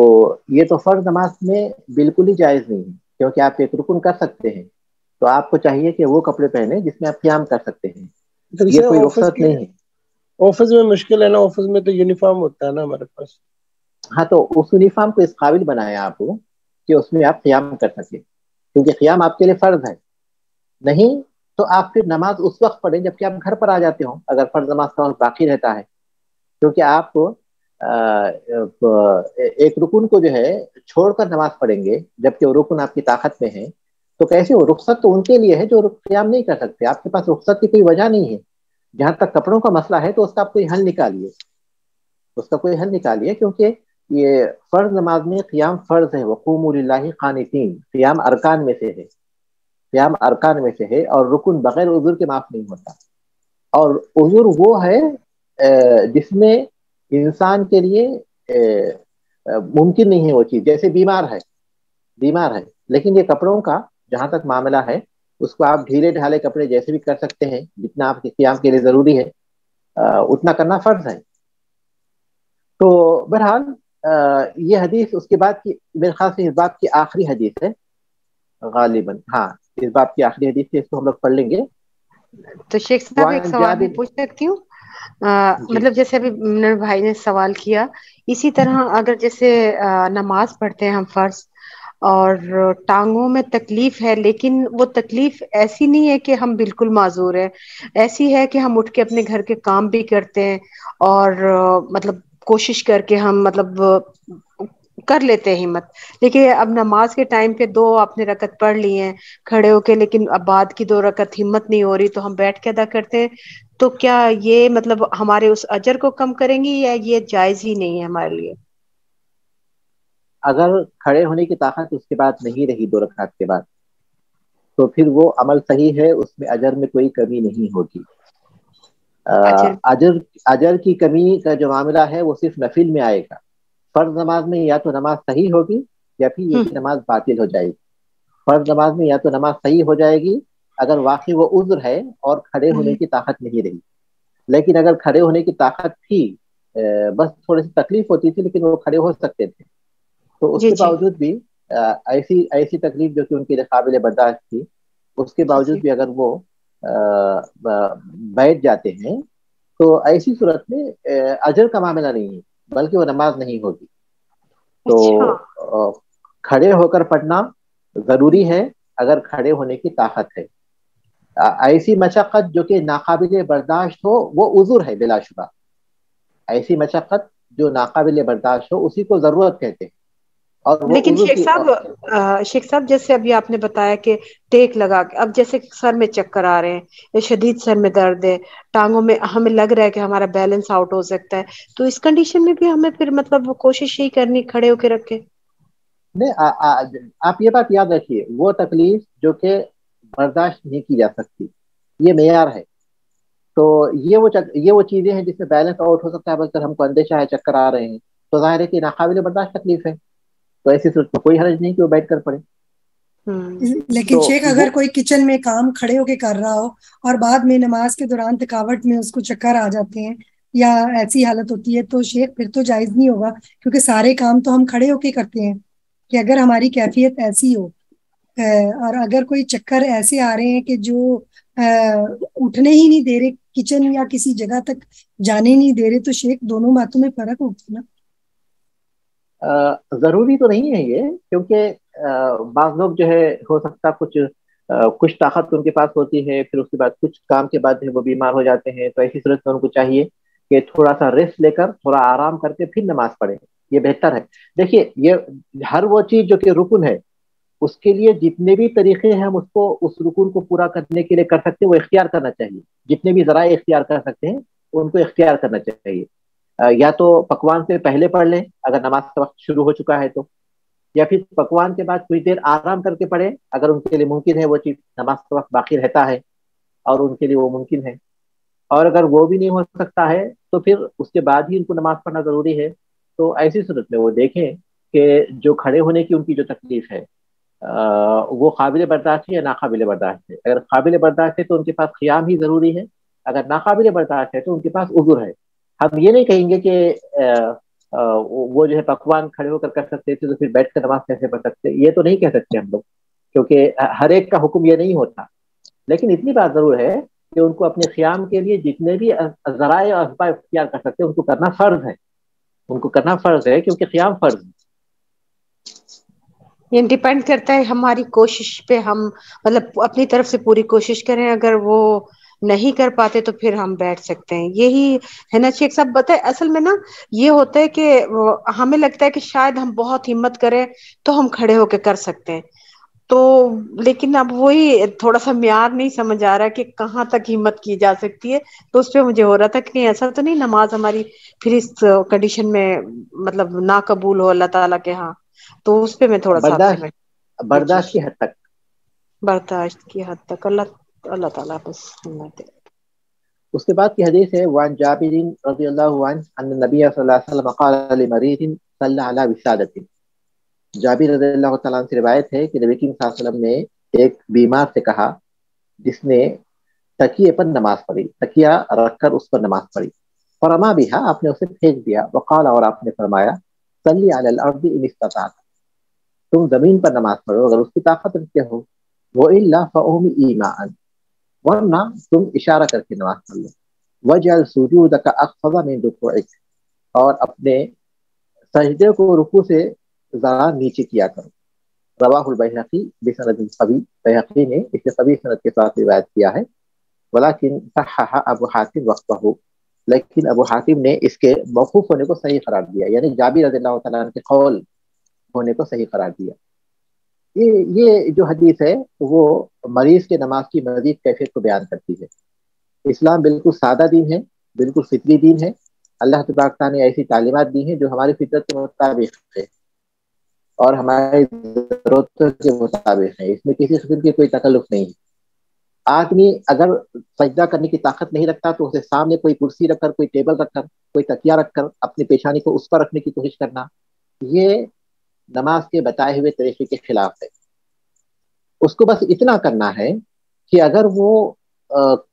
یہ تو فرض نماز میں بالکل ہی جائز نہیں ہے، کیونکہ آپ ایک رکن کر سکتے ہیں، تو آپ کو چاہیے کہ وہ کپڑے پہنے جس میں آپ قیام کر سکتے ہیں. یہ کوئی رخصت نہیں ہے. آفس میں مشکل ہے نا، آفس میں تو یونیفارم ہوتا ہے نا ہمارے پاس. ہاں تو اس یونیفارم کو اس قابل بنایا آپ کو کہ اس میں آپ قیام کر سکیں، کیونکہ قیام آپ کے لیے فرض ہے. نہیں تو آپ پھر نماز اس وقت پڑھیں جبکہ آپ گھر پر آ جاتے ہوں، اگر فرض نماز کا وقت باقی رہتا ہے، کیونکہ آپ ایک رکن کو جو ہے چھوڑ کر نماز پڑھیں گے جبکہ وہ رکن آپ کی طاقت میں ہے، تو کیسے وہ رخصت تو ان کے لیے ہے جو قیام نہیں کر سکتے. آپ کے پاس رخصت کی کوئی وجہ نہیں ہے. جہاں تک کپڑوں کا مسئلہ ہے تو اس کا آپ کوئی حل نکالیے، اس کا کوئی حل نکالیے، کیونکہ یہ فرض نماز میں قیام فرض ہے. وقوموا للہ قانتین، قیام ارکان میں سے ہے، قیام ارکان میں سے ہے، اور رکن بغیر عذر کے معاف نہیں ہوتا. اور عذر وہ ہے جس میں انسان کے لیے ممکن نہیں ہے وہ چیز، جیسے بیمار ہے لیکن یہ کپڑوں کا جہاں تک معاملہ ہے اس کو آپ ڈھیلے ڈھالے کپڑے جیسے بھی کر سکتے ہیں، جتنا آپ کے قیام کے لیے ضروری ہے اتنا کرنا فرض ہے. تو بہرحال یہ حدیث اس کے بعد کی میرے خیال سے اس بات کی آخری حدیث ہے غالباً. ہاں اس بات کی آخری حدیث ہے، اس کو ہم لوگ پڑھ لیں گے. تو شیخ صاحب ایک سوال میں پوچھ سکتی ہوں؟ مطلب جیسے ابھی منر بھائی نے سوال کیا، اسی طرح اگر جیسے نماز پڑھتے ہیں ہم فرض، اور ٹانگوں میں تکلیف ہے، لیکن وہ تکلیف ایسی نہیں ہے کہ ہم بالکل معذور ہیں، ایسی ہے کہ ہم اٹھ کے اپنے گھر کے کام بھی کرتے ہیں اور مطلب کوشش کر کے ہم مطلب کر لیتے ہیں ہمت، لیکن اب نماز کے ٹائم پہ 2 آپ نے رکعت پڑھ لی ہیں کھڑے ہو کے، لیکن اب بعد کی 2 رکعت ہمت نہیں ہو رہی تو ہم بیٹھ کے ادا کرتے ہیں، تو کیا یہ مطلب ہمارے اس اجر کو کم کریں گی یا یہ جائز ہی نہیں ہے ہمارے لیے؟ اگر کھڑے ہونے کی طاقت اس کے بعد نہیں رہی 2 رکعت کے بعد تو پھر وہ عمل صحیح ہے، اس میں اجر میں کوئی کمی نہیں ہوگی. اجر کی کمی کا جو معاملہ ہے وہ صرف نفل میں آئے گا. فرض نماز میں یا تو نماز صحیح ہوگی یا پھر یہ کہ نماز باطل ہو جائے گی. فرض نماز میں یا تو نماز صحیح ہو جائے گی اگر واقعی وہ عذر ہے اور کھڑے ہونے کی طاقت نہیں رہی، لیکن اگر کھڑے ہونے کی طاقت تھی، بس تھوڑی سی تکلیف ہوتی تھی لیکن وہ کھڑے ہو سکتے تھے، تو اس کے باوجود بھی ایسی تکلیف جو کہ ان کے لیے قابل برداشت تھی، اس کے باوجود بھی اگر وہ بیٹھ جاتے ہیں تو ایسی صورت میں اجر کا معاملہ نہیں ہے بلکہ وہ نماز نہیں ہوگی. تو کھڑے ہو کر پڑھنا ضروری ہے اگر کھڑے ہونے کی طاقت ہے. ایسی مشقت جو کہ ناقابل برداشت ہو وہ عذر ہے بلا شبہ. ایسی مشقت جو ناقابل برداشت ہو اسی کو ضرورت کہتے ہیں. اور وہ لیکن شیخ صاحب جیسے ابھی آپ نے بتایا کہ ٹیک لگا کے، اب جیسے سر میں چکر آ رہے ہیں یا شدید سر میں درد ہے، ٹانگوں میں ہمیں لگ رہا ہے کہ ہمارا بیلنس آؤٹ ہو سکتا ہے، تو اس کنڈیشن میں بھی ہمیں پھر مطلب کوشش ہی کرنی کھڑے ہو کے رکھے؟ نہیں، آپ یہ بات یاد رکھیے، وہ تکلیف جو کہ برداشت نہیں کی جا سکتی یہ معیار ہے. تو یہ وہ چیزیں ہیں جس میں بیلنس آؤٹ ہو سکتا ہے، بس ہم کو اندیشہ ہے چکر آ رہے ہیں تو ظاہر ہے کہ ناقابل برداشت تکلیف ہے، تو ایسی صورت میں کوئی حرج نہیں کہ وہ بیٹھ کر پڑے. لیکن شیخ اگر کوئی کچن میں کام کھڑے ہو کے کر رہا ہو اور بعد میں نماز کے دوران تھکاوٹ میں اس کو چکر آ جاتے ہیں یا ایسی حالت ہوتی ہے تو شیخ پھر تو جائز نہیں ہوگا، کیونکہ سارے کام تو ہم کھڑے ہو کے کرتے ہیں، کہ اگر ہماری کیفیت ایسی ہو اور اگر کوئی چکر ایسے آ رہے ہیں کہ جو اٹھنے ہی نہیں دے رہے، کچن یا کسی جگہ تک جانے نہیں دے رہے، تو شیخ دونوں باتوں میں فرق ہوتا نا؟ ضروری تو نہیں ہے یہ، کیونکہ بعض لوگ جو ہے ہو سکتا کچھ طاقت ان کے پاس ہوتی ہے، پھر اس کے بعد کچھ کام کے بعد وہ بیمار ہو جاتے ہیں، تو ایسی صورت میں ان کو چاہیے کہ تھوڑا سا ریسٹ لے کر تھوڑا آرام کر کے پھر نماز پڑھیں، یہ بہتر ہے. دیکھیے یہ ہر وہ چیز جو کہ رکن ہے اس کے لیے جتنے بھی طریقے ہیں ہم اس رکن کو پورا کرنے کے لیے کر سکتے ہیں وہ اختیار کرنا چاہیے. جتنے بھی ذرائع اختیار کر سکتے ہیں ان کو اختیار کرنا چاہیے. یا تو پکوان سے پہلے پڑھ لیں اگر نماز کا وقت شروع ہو چکا ہے تو، یا پھر پکوان کے بعد کچھ دیر آرام کر کے پڑھیں اگر ان کے لیے ممکن ہے وہ چیز، نماز کا وقت باقی رہتا ہے اور ان کے لیے وہ ممکن ہے. اور اگر وہ بھی نہیں ہو سکتا ہے تو پھر اس کے بعد ہی ان کو نماز پڑھنا ضروری ہے. تو ایسی صورت میں وہ دیکھیں کہ جو کھڑے ہونے کی ان کی جو تکلیف ہے وہ قابل برداشت ہے یا ناقابل برداشت ہے. اگر قابل برداشت ہے تو ان کے پاس قیام ہی ضروری ہے، اگر ناقابل برداشت ہے تو ان کے پاس عذر ہے. ہم یہ نہیں کہیں گے کہ وہ جو ہے پکوان کھڑے ہو کر سکتے تھے تو پھر بیٹھ کر نماز کیسے پڑھ سکتے، یہ تو نہیں کہہ سکتے ہم لوگ، کیونکہ ہر ایک کا حکم یہ نہیں ہوتا. لیکن اتنی بات ضرور ہے کہ ان کو اپنے قیام کے لیے جتنے بھی ذرائع اور اسباب اختیار کر سکتے ہیں ان کو کرنا فرض ہے. ان کو کرنا فرض ہے کیونکہ قیام فرض ہے. یہ ڈیپینڈ کرتا ہے ہماری کوشش پہ، ہم مطلب اپنی طرف سے پوری کوشش کریں، اگر وہ نہیں کر پاتے تو پھر ہم بیٹھ سکتے ہیں. یہی ہے نا شیخ صاحب. بتائیں اصل میں نا یہ ہوتا ہے کہ ہمیں لگتا ہے کہ شاید ہم بہت ہمت کریں تو ہم کھڑے ہو کے کر سکتے ہیں، تو لیکن اب وہی تھوڑا سا معیار نہیں سمجھ آ رہا کہ کہاں تک ہمت کی جا سکتی ہے. تو اس پہ مجھے ہو رہا تھا کہ نہیں ایسا تو نہیں نماز ہماری پھر اس کنڈیشن میں مطلب ناقبول ہو اللہ تعالیٰ کے ہاں. تو اس پہ میں تھوڑا سا آپ سے جی جی برداشت کی حد تک، برداشت کی حد تک. اللہ تعالیٰ بس ہمت دے. اس کے بعد کی حدیث ہے وعن جابر رضی اللہ عنہ ان النبی صلی اللہ علیہ وسلم قال لمریض صلی علی وسادۃ. جابر رضی اللہ تعالیٰ عنہ سے روایت ہے کہ نبی کریم صلی اللہ علیہ وسلم نے ایک بیمار سے کہا جس نے تکیے پر نماز پڑھی، تکیہ رکھ کر اس پر نماز پڑھی. فرما بہا، آپ نے اسے پھینک دیا. وقال، اور آپ نے فرمایا صلی علی الارض ان استطعت، تم زمین پر نماز پڑھو اگر اس کی طاقت رکھتے ہو. وإلا فأوم ایماء، ورنہ تم اشارہ کر کے نماز پڑھ لو. وجعل سجودک اخفض من رکوعک، اور اپنے سجدے کو رکوع سے ذرا نیچے کیا کرو. رواہ البیہقی بسند قوی، بیہقی نے اسے قوی سند کے ساتھ روایت کیا ہے. ولكن صحح ابو حاتم وقفہ، لیکن ابو حاتم نے اس کے موقوف ہونے کو صحیح قرار دیا، یعنی جابر رضی اللہ تعالیٰ عنہ کے قول ہونے کو صحیح قرار دیا. یہ جو حدیث ہے وہ مریض کے نماز کی مزید کیفیت کو بیان کرتی ہے. اسلام بالکل سادہ دین ہے، بالکل فطری دین ہے. اللہ تبارک تعالیٰ نے ایسی تعلیمات دی ہیں جو ہماری فطرت کے مطابق ہے اور ہماری ضرورتوں کے مطابق ہے. اس میں کسی قسم کی کوئی تکلف نہیں ہے. آدمی اگر سجدہ کرنے کی طاقت نہیں رکھتا تو اسے سامنے کوئی کرسی رکھ کر، کوئی ٹیبل رکھ کر، کوئی تکیہ رکھ کر اپنی پیشانی کو اس پر رکھنے کی کوشش کرنا، یہ نماز کے بتائے ہوئے طریقے کے خلاف ہے. اس کو بس اتنا کرنا ہے کہ اگر وہ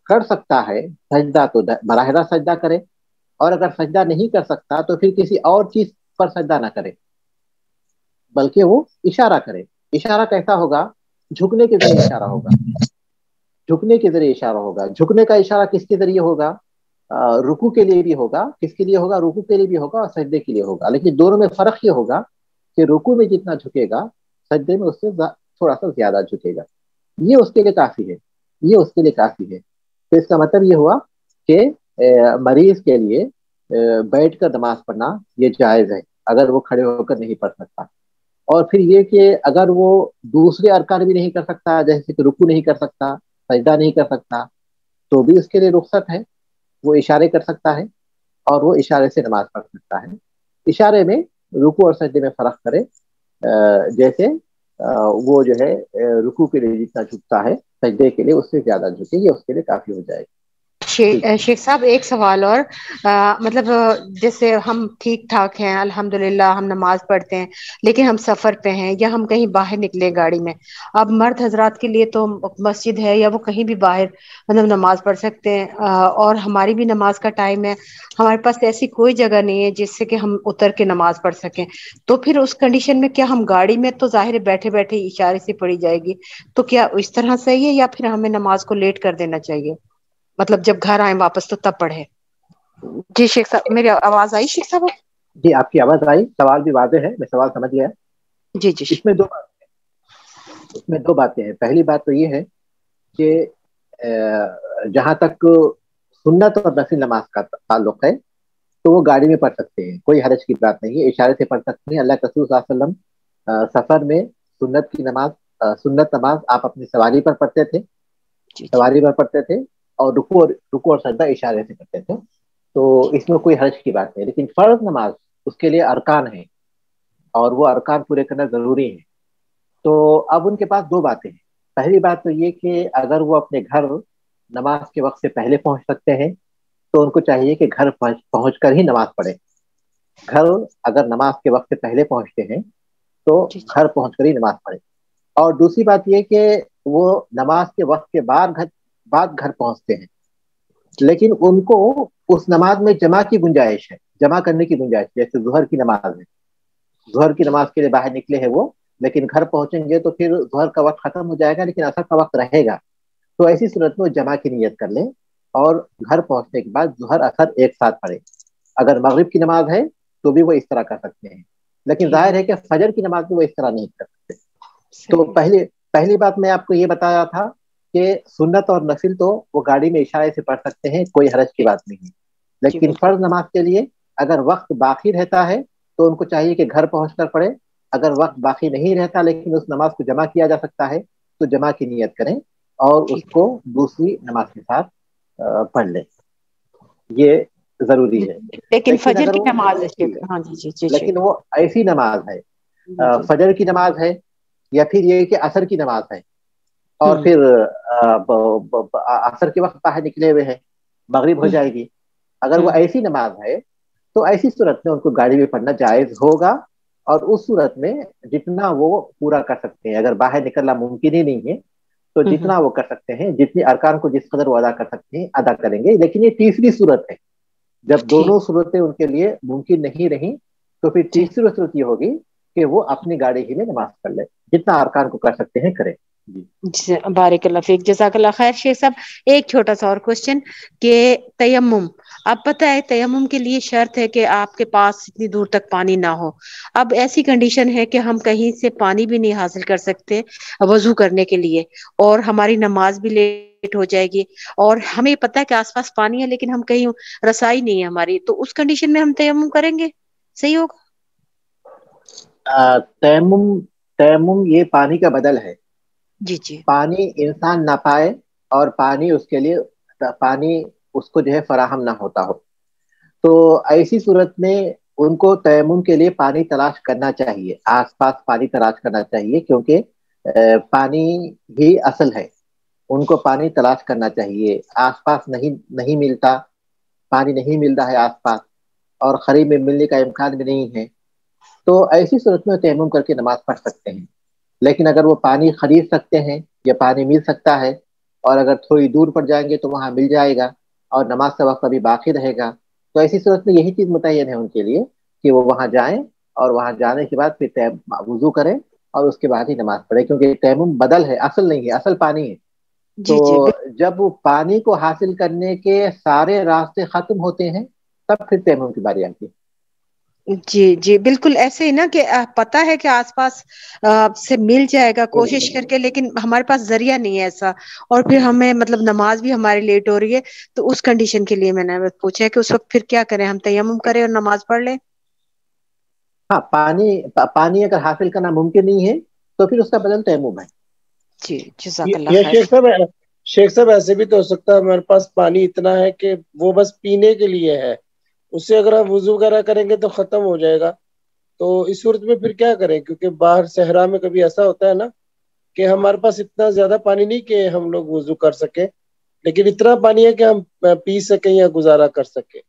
کر سکتا ہے سجدہ تو براہ راست سجدہ کرے، اور اگر سجدہ نہیں کر سکتا تو پھر کسی اور چیز پر سجدہ نہ کرے بلکہ وہ اشارہ کرے. اشارہ کیسا ہوگا؟ جھکنے کے ذریعے اشارہ ہوگا. جھکنے کے ذریعے اشارہ ہوگا. جھکنے کا اشارہ کس کے ذریعے ہوگا؟ رکوع کے لیے بھی ہوگا. کس کے لیے ہوگا؟ رکوع کے لیے بھی ہوگا اور سجدے کے لیے ہوگا. لیکن دونوں میں فرق یہ ہوگا کہ رکوع میں جتنا جھکے گا سجدے میں اس سے تھوڑا سا زیادہ جھکے گا. یہ اس کے لیے کافی ہے، یہ اس کے لیے کافی ہے. تو اس کا مطلب یہ ہوا کہ مریض کے لیے بیٹھ کر نماز پڑھنا یہ جائز ہے اگر وہ کھڑے ہو کر نہیں پڑھ سکتا. اور پھر یہ کہ اگر وہ دوسرے ارکان بھی نہیں کر سکتا، جیسے کہ رکوع نہیں کر سکتا، سجدہ نہیں کر سکتا، تو بھی اس کے لیے رخصت ہے. وہ اشارے کر سکتا ہے اور وہ اشارے سے نماز پڑھ سکتا ہے. اشارے میں رکوع اور سجدے میں فرق کرے، جیسے وہ جو ہے رکوع کے لیے جتنا جھکتا ہے سجدے کے لیے اس سے زیادہ جھکے، یہ اس کے لیے کافی ہو جائے گا. شیخ صاحب ایک سوال اور، مطلب جیسے ہم ٹھیک ٹھاک ہیں الحمدللہ، ہم نماز پڑھتے ہیں، لیکن ہم سفر پہ ہیں یا ہم کہیں باہر نکلے گاڑی میں. اب مرد حضرات کے لیے تو مسجد ہے یا وہ کہیں بھی باہر مطلب نماز پڑھ سکتے ہیں، اور ہماری بھی نماز کا ٹائم ہے، ہمارے پاس ایسی کوئی جگہ نہیں ہے جس سے کہ ہم اتر کے نماز پڑھ سکیں. تو پھر اس کنڈیشن میں کیا ہم گاڑی میں تو ظاہر بیٹھے بیٹھے اشارے سے پڑھی جائے گی، تو کیا اس طرح صحیح ہے یا پھر ہمیں نماز کو لیٹ کر دینا چاہیے، مطلب جب گھر آئیں واپس تو تب پڑھے؟ جی شیخ صاحب میری آواز آئی شیخ صاحب؟ جی آپ کی آواز آئی، سوال بھی واضح ہے، میں سوال سمجھ گیا. جی جی اس میں دو باتیں ہیں. پہلی بات تو یہ ہے کہ جہاں تک سنت اور نفل نماز کا تعلق ہے تو وہ گاڑی میں پڑھ سکتے ہیں، کوئی حرج کی بات نہیں ہے، اشارے سے پڑھ سکتے ہیں. اللہ کے رسول صلی اللہ علیہ وسلم سفر میں سنت نماز آپ اپنی سواری پر پڑھتے تھے، سواری پر پڑھتے تھے، اور رکوع اور سجدہ اشارے سے کرتے تھے. تو اس میں کوئی حرج کی بات نہیں. لیکن فرض نماز اس کے لیے ارکان ہیں اور وہ ارکان پورے کرنا ضروری ہے. تو اب ان کے پاس دو باتیں ہیں. پہلی بات تو یہ کہ اگر وہ اپنے گھر نماز کے وقت سے پہلے پہنچ سکتے ہیں تو ان کو چاہیے کہ گھر پہنچ کر ہی نماز پڑھیں. گھر اگر نماز کے وقت سے پہلے پہنچتے ہیں تو گھر پہنچ کر ہی نماز پڑھیں. اور دوسری بات یہ کہ وہ نماز کے وقت کے بعد گھر پہنچتے ہیں، لیکن ان کو اس نماز میں جمع کی گنجائش ہے، جمع کرنے کی گنجائش. جیسے ظہر کی نماز ہے، ظہر کی نماز کے لیے باہر نکلے ہیں وہ، لیکن گھر پہنچیں گے تو پھر ظہر کا وقت ختم ہو جائے گا لیکن عصر کا وقت رہے گا. تو ایسی صورت میں جمع کی نیت کر لیں اور گھر پہنچنے کے بعد ظہر عصر ایک ساتھ پڑھیں. اگر مغرب کی نماز ہے تو بھی وہ اس طرح کر سکتے ہیں. لیکن ظاہر ہے کہ فجر کی نماز میں وہ اس طرح نہیں کر سکتے. تو پہلی بات میں آپ کو یہ بتایا تھا کہ سنت اور نفل تو وہ گاڑی میں اشارے سے پڑھ سکتے ہیں, کوئی حرج کی بات نہیں ہے. لیکن فرض نماز کے لیے اگر وقت باقی رہتا ہے تو ان کو چاہیے کہ گھر پہنچ کر پڑھے. اگر وقت باقی نہیں رہتا لیکن اس نماز کو جمع کیا جا سکتا ہے تو جمع کی نیت کریں اور اس کو دوسری نماز کے ساتھ پڑھ لیں. یہ ضروری ہے. لیکن فجر کی نماز ہے, ہاں جی لیکن وہ ایسی نماز ہے, فجر کی نماز ہے یا پھر یہ کہ عصر کی نماز ہے اور پھر عصر کے وقت باہر نکلے ہوئے ہیں, مغرب ہو جائے گی. اگر وہ ایسی نماز ہے تو ایسی صورت میں ان کو گاڑی میں پڑھنا جائز ہوگا, اور اس صورت میں جتنا وہ پورا کر سکتے ہیں, اگر باہر نکلنا ممکن ہی نہیں ہے تو جتنا وہ کر سکتے ہیں, جتنی ارکان کو جس قدر وہ ادا کر سکتے ہیں ادا کریں گے. لیکن یہ تیسری صورت ہے, جب دونوں صورتیں ان کے لیے ممکن نہیں رہیں تو پھر تیسری صورت یہ ہوگی کہ وہ اپنی گاڑی ہی میں نماز پڑھ لیں, جتنا ارکان کو کر سکتے ہیں کریں. بارک اللہ فیک, جزاک اللہ خیر. شیخ صاحب ایک چھوٹا سا اور کوشچن کہ تیمم, اب پتہ ہے تیمم کے لیے شرط ہے کہ آپ کے پاس اتنی دور تک پانی نہ ہو. اب ایسی کنڈیشن ہے کہ ہم کہیں سے پانی بھی نہیں حاصل کر سکتے وضو کرنے کے لیے, اور ہماری نماز بھی لیٹ ہو جائے گی, اور ہمیں پتہ ہے کہ آس پاس پانی ہے لیکن ہم کہیں رسائی نہیں ہے ہماری, تو اس کنڈیشن میں ہم تیمم کریں گے, صحیح ہوگا؟ تیمم یہ پانی کا بدل ہے. جی پانی انسان نہ پائے اور پانی اس کے لیے پانی اس کو جو ہے فراہم نہ ہوتا ہو, تو ایسی صورت میں ان کو تیمم کے لیے پانی تلاش کرنا چاہیے, آس پاس پانی تلاش کرنا چاہیے, کیونکہ پانی ہی اصل ہے. ان کو پانی تلاش کرنا چاہیے. آس پاس نہیں ملتا, پانی نہیں مل رہا ہے آس پاس, اور قریب میں ملنے کا امکان بھی نہیں ہے, تو ایسی صورت میں تیمم کر کے نماز پڑھ سکتے ہیں. لیکن اگر وہ پانی خرید سکتے ہیں یا پانی مل سکتا ہے, اور اگر تھوڑی دور پر جائیں گے تو وہاں مل جائے گا اور نماز کا وقت ابھی باقی رہے گا, تو ایسی صورت میں یہی چیز متعین ہے ان کے لیے کہ وہ وہاں جائیں اور وہاں جانے کے بعد پھر وضو کریں اور اس کے بعد ہی نماز پڑھیں, کیونکہ تیمم بدل ہے, اصل نہیں ہے, اصل پانی ہے. تو جب پانی کو حاصل کرنے کے سارے راستے ختم ہوتے ہیں تب پھر تیمم کی باری آتی ہے. جی بالکل ایسے ہی نا کہ پتہ ہے کہ آس پاس سے مل جائے گا کوشش کر کے, لیکن ہمارے پاس ذریعہ نہیں ہے ایسا, اور پھر ہمیں مطلب نماز بھی ہماری لیٹ ہو رہی ہے, تو اس کنڈیشن کے لیے میں نے پوچھا کہ اس وقت پھر کیا کریں, ہم تیمم کریں اور نماز پڑھ لیں؟ ہاں, پانی اگر حاصل کرنا ممکن نہیں ہے تو پھر اس کا بدل تیمم ہے. جی جزاک اللہ خیر. شیخ صاحب ایسے بھی تو ہو سکتا ہے ہمارے پاس پانی اتنا ہے کہ وہ بس پینے کے لیے ہے, اس سے اگر ہم وضو وغیرہ کریں گے تو ختم ہو جائے گا, تو اس صورت میں پھر کیا کریں؟ کیونکہ باہر صحرا میں کبھی ایسا ہوتا ہے نا کہ ہمارے پاس اتنا زیادہ پانی نہیں کہ ہم لوگ وضو کر سکیں, لیکن اتنا پانی ہے کہ ہم پی سکیں یا گزارا کر سکیں,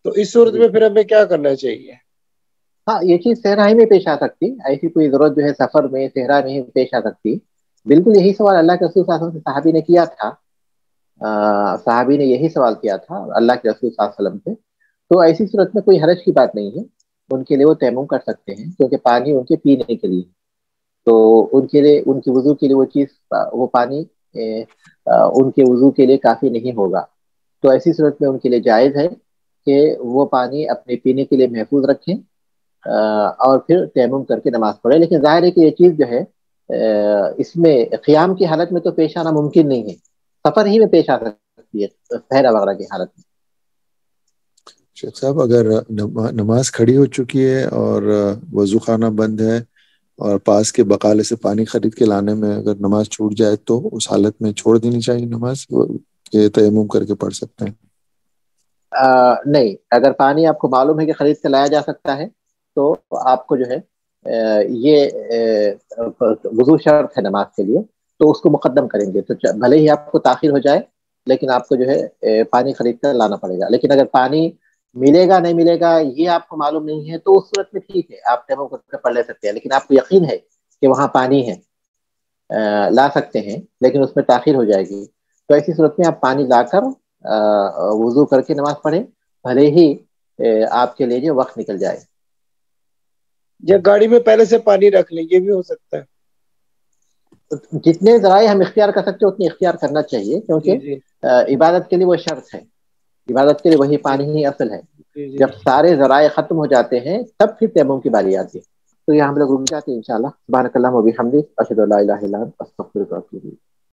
تو اس صورت میں پھر ہمیں کیا کرنا چاہیے؟ ہاں, یہ چیز صحرا ہی میں پیش آ سکتی, ایسی کوئی ضرورت جو ہے سفر میں صحرا میں ہی پیش آ سکتی. بالکل یہی سوال اللہ کے رسول صلی اللہ علیہ وسلم سے صحابی نے کیا تھا, صحابی نے یہی سوال کیا تھا اللہ کے رسول صلی اللہ علیہ وسلم سے. تو ایسی صورت میں کوئی حرج کی بات نہیں ہے, ان کے لیے وہ تیمم کر سکتے ہیں, کیونکہ پانی ان کے پینے کے لیے, تو ان کے لیے ان کی وضو کے لیے وہ چیز وہ پانی ان کے وضو کے لیے کافی نہیں ہوگا. تو ایسی صورت میں ان کے لیے جائز ہے کہ وہ پانی اپنے پینے کے لیے محفوظ رکھیں اور پھر تیمم کر کے نماز پڑھیں. لیکن ظاہر ہے کہ یہ چیز جو ہے اس میں قیام کی حالت میں تو پیش آنا ممکن نہیں ہے, سفر ہی میں پیش آ سکتی ہے صحرا وغیرہ کی حالت میں. شیخ صاحب اگر نماز کھڑی ہو چکی ہے اور وضو خانہ بند ہے اور پاس کے بقالے سے پانی خرید کے لانے میں اگر نماز چھوٹ جائے تو اس حالت میں چھوڑ دینی چاہیے نماز, کہ تیمم کر کے پڑھ سکتے ہیں؟ نہیں, اگر پانی آپ کو معلوم ہے کہ خرید کے لایا جا سکتا ہے تو آپ کو جو ہے یہ وضو شرط ہے نماز کے لیے, تو اس کو مقدم کریں گے. تو بھلے ہی آپ کو تاخیر ہو جائے لیکن آپ کو جو ہے پانی خرید کر لانا پڑے گا. لیکن اگر پانی ملے گا نہیں ملے گا یہ آپ کو معلوم نہیں ہے تو اس صورت میں ٹھیک ہے, آپ تیمم کر کے پڑھ لے سکتے ہیں. لیکن آپ کو یقین ہے کہ وہاں پانی ہے, لا سکتے ہیں, لیکن اس میں تاخیر ہو جائے گی, تو ایسی صورت میں آپ پانی لا کر وضو کر کے نماز پڑھیں, بھلے ہی آپ کے لیے جو وقت نکل جائے. یا گاڑی میں پہلے سے پانی رکھ لیں, یہ بھی ہو سکتا ہے. جتنے ذرائع ہم اختیار کر سکتے اتنے اختیار کرنا چاہیے, کیونکہ عبادت کے لیے وہ شرط ہے, عبادت کے لیے وہی پانی ہی اصل ہے. جب سارے ذرائع ختم ہو جاتے ہیں تب پھر تیمم کی باری آتی ہے. تو یہاں ہم لوگ رک جاتے ہیں انشاءاللہ. سبحانک اللہم و بحمدک اشہد ان لا الہ الا انت استغفرک و اتوب الیک.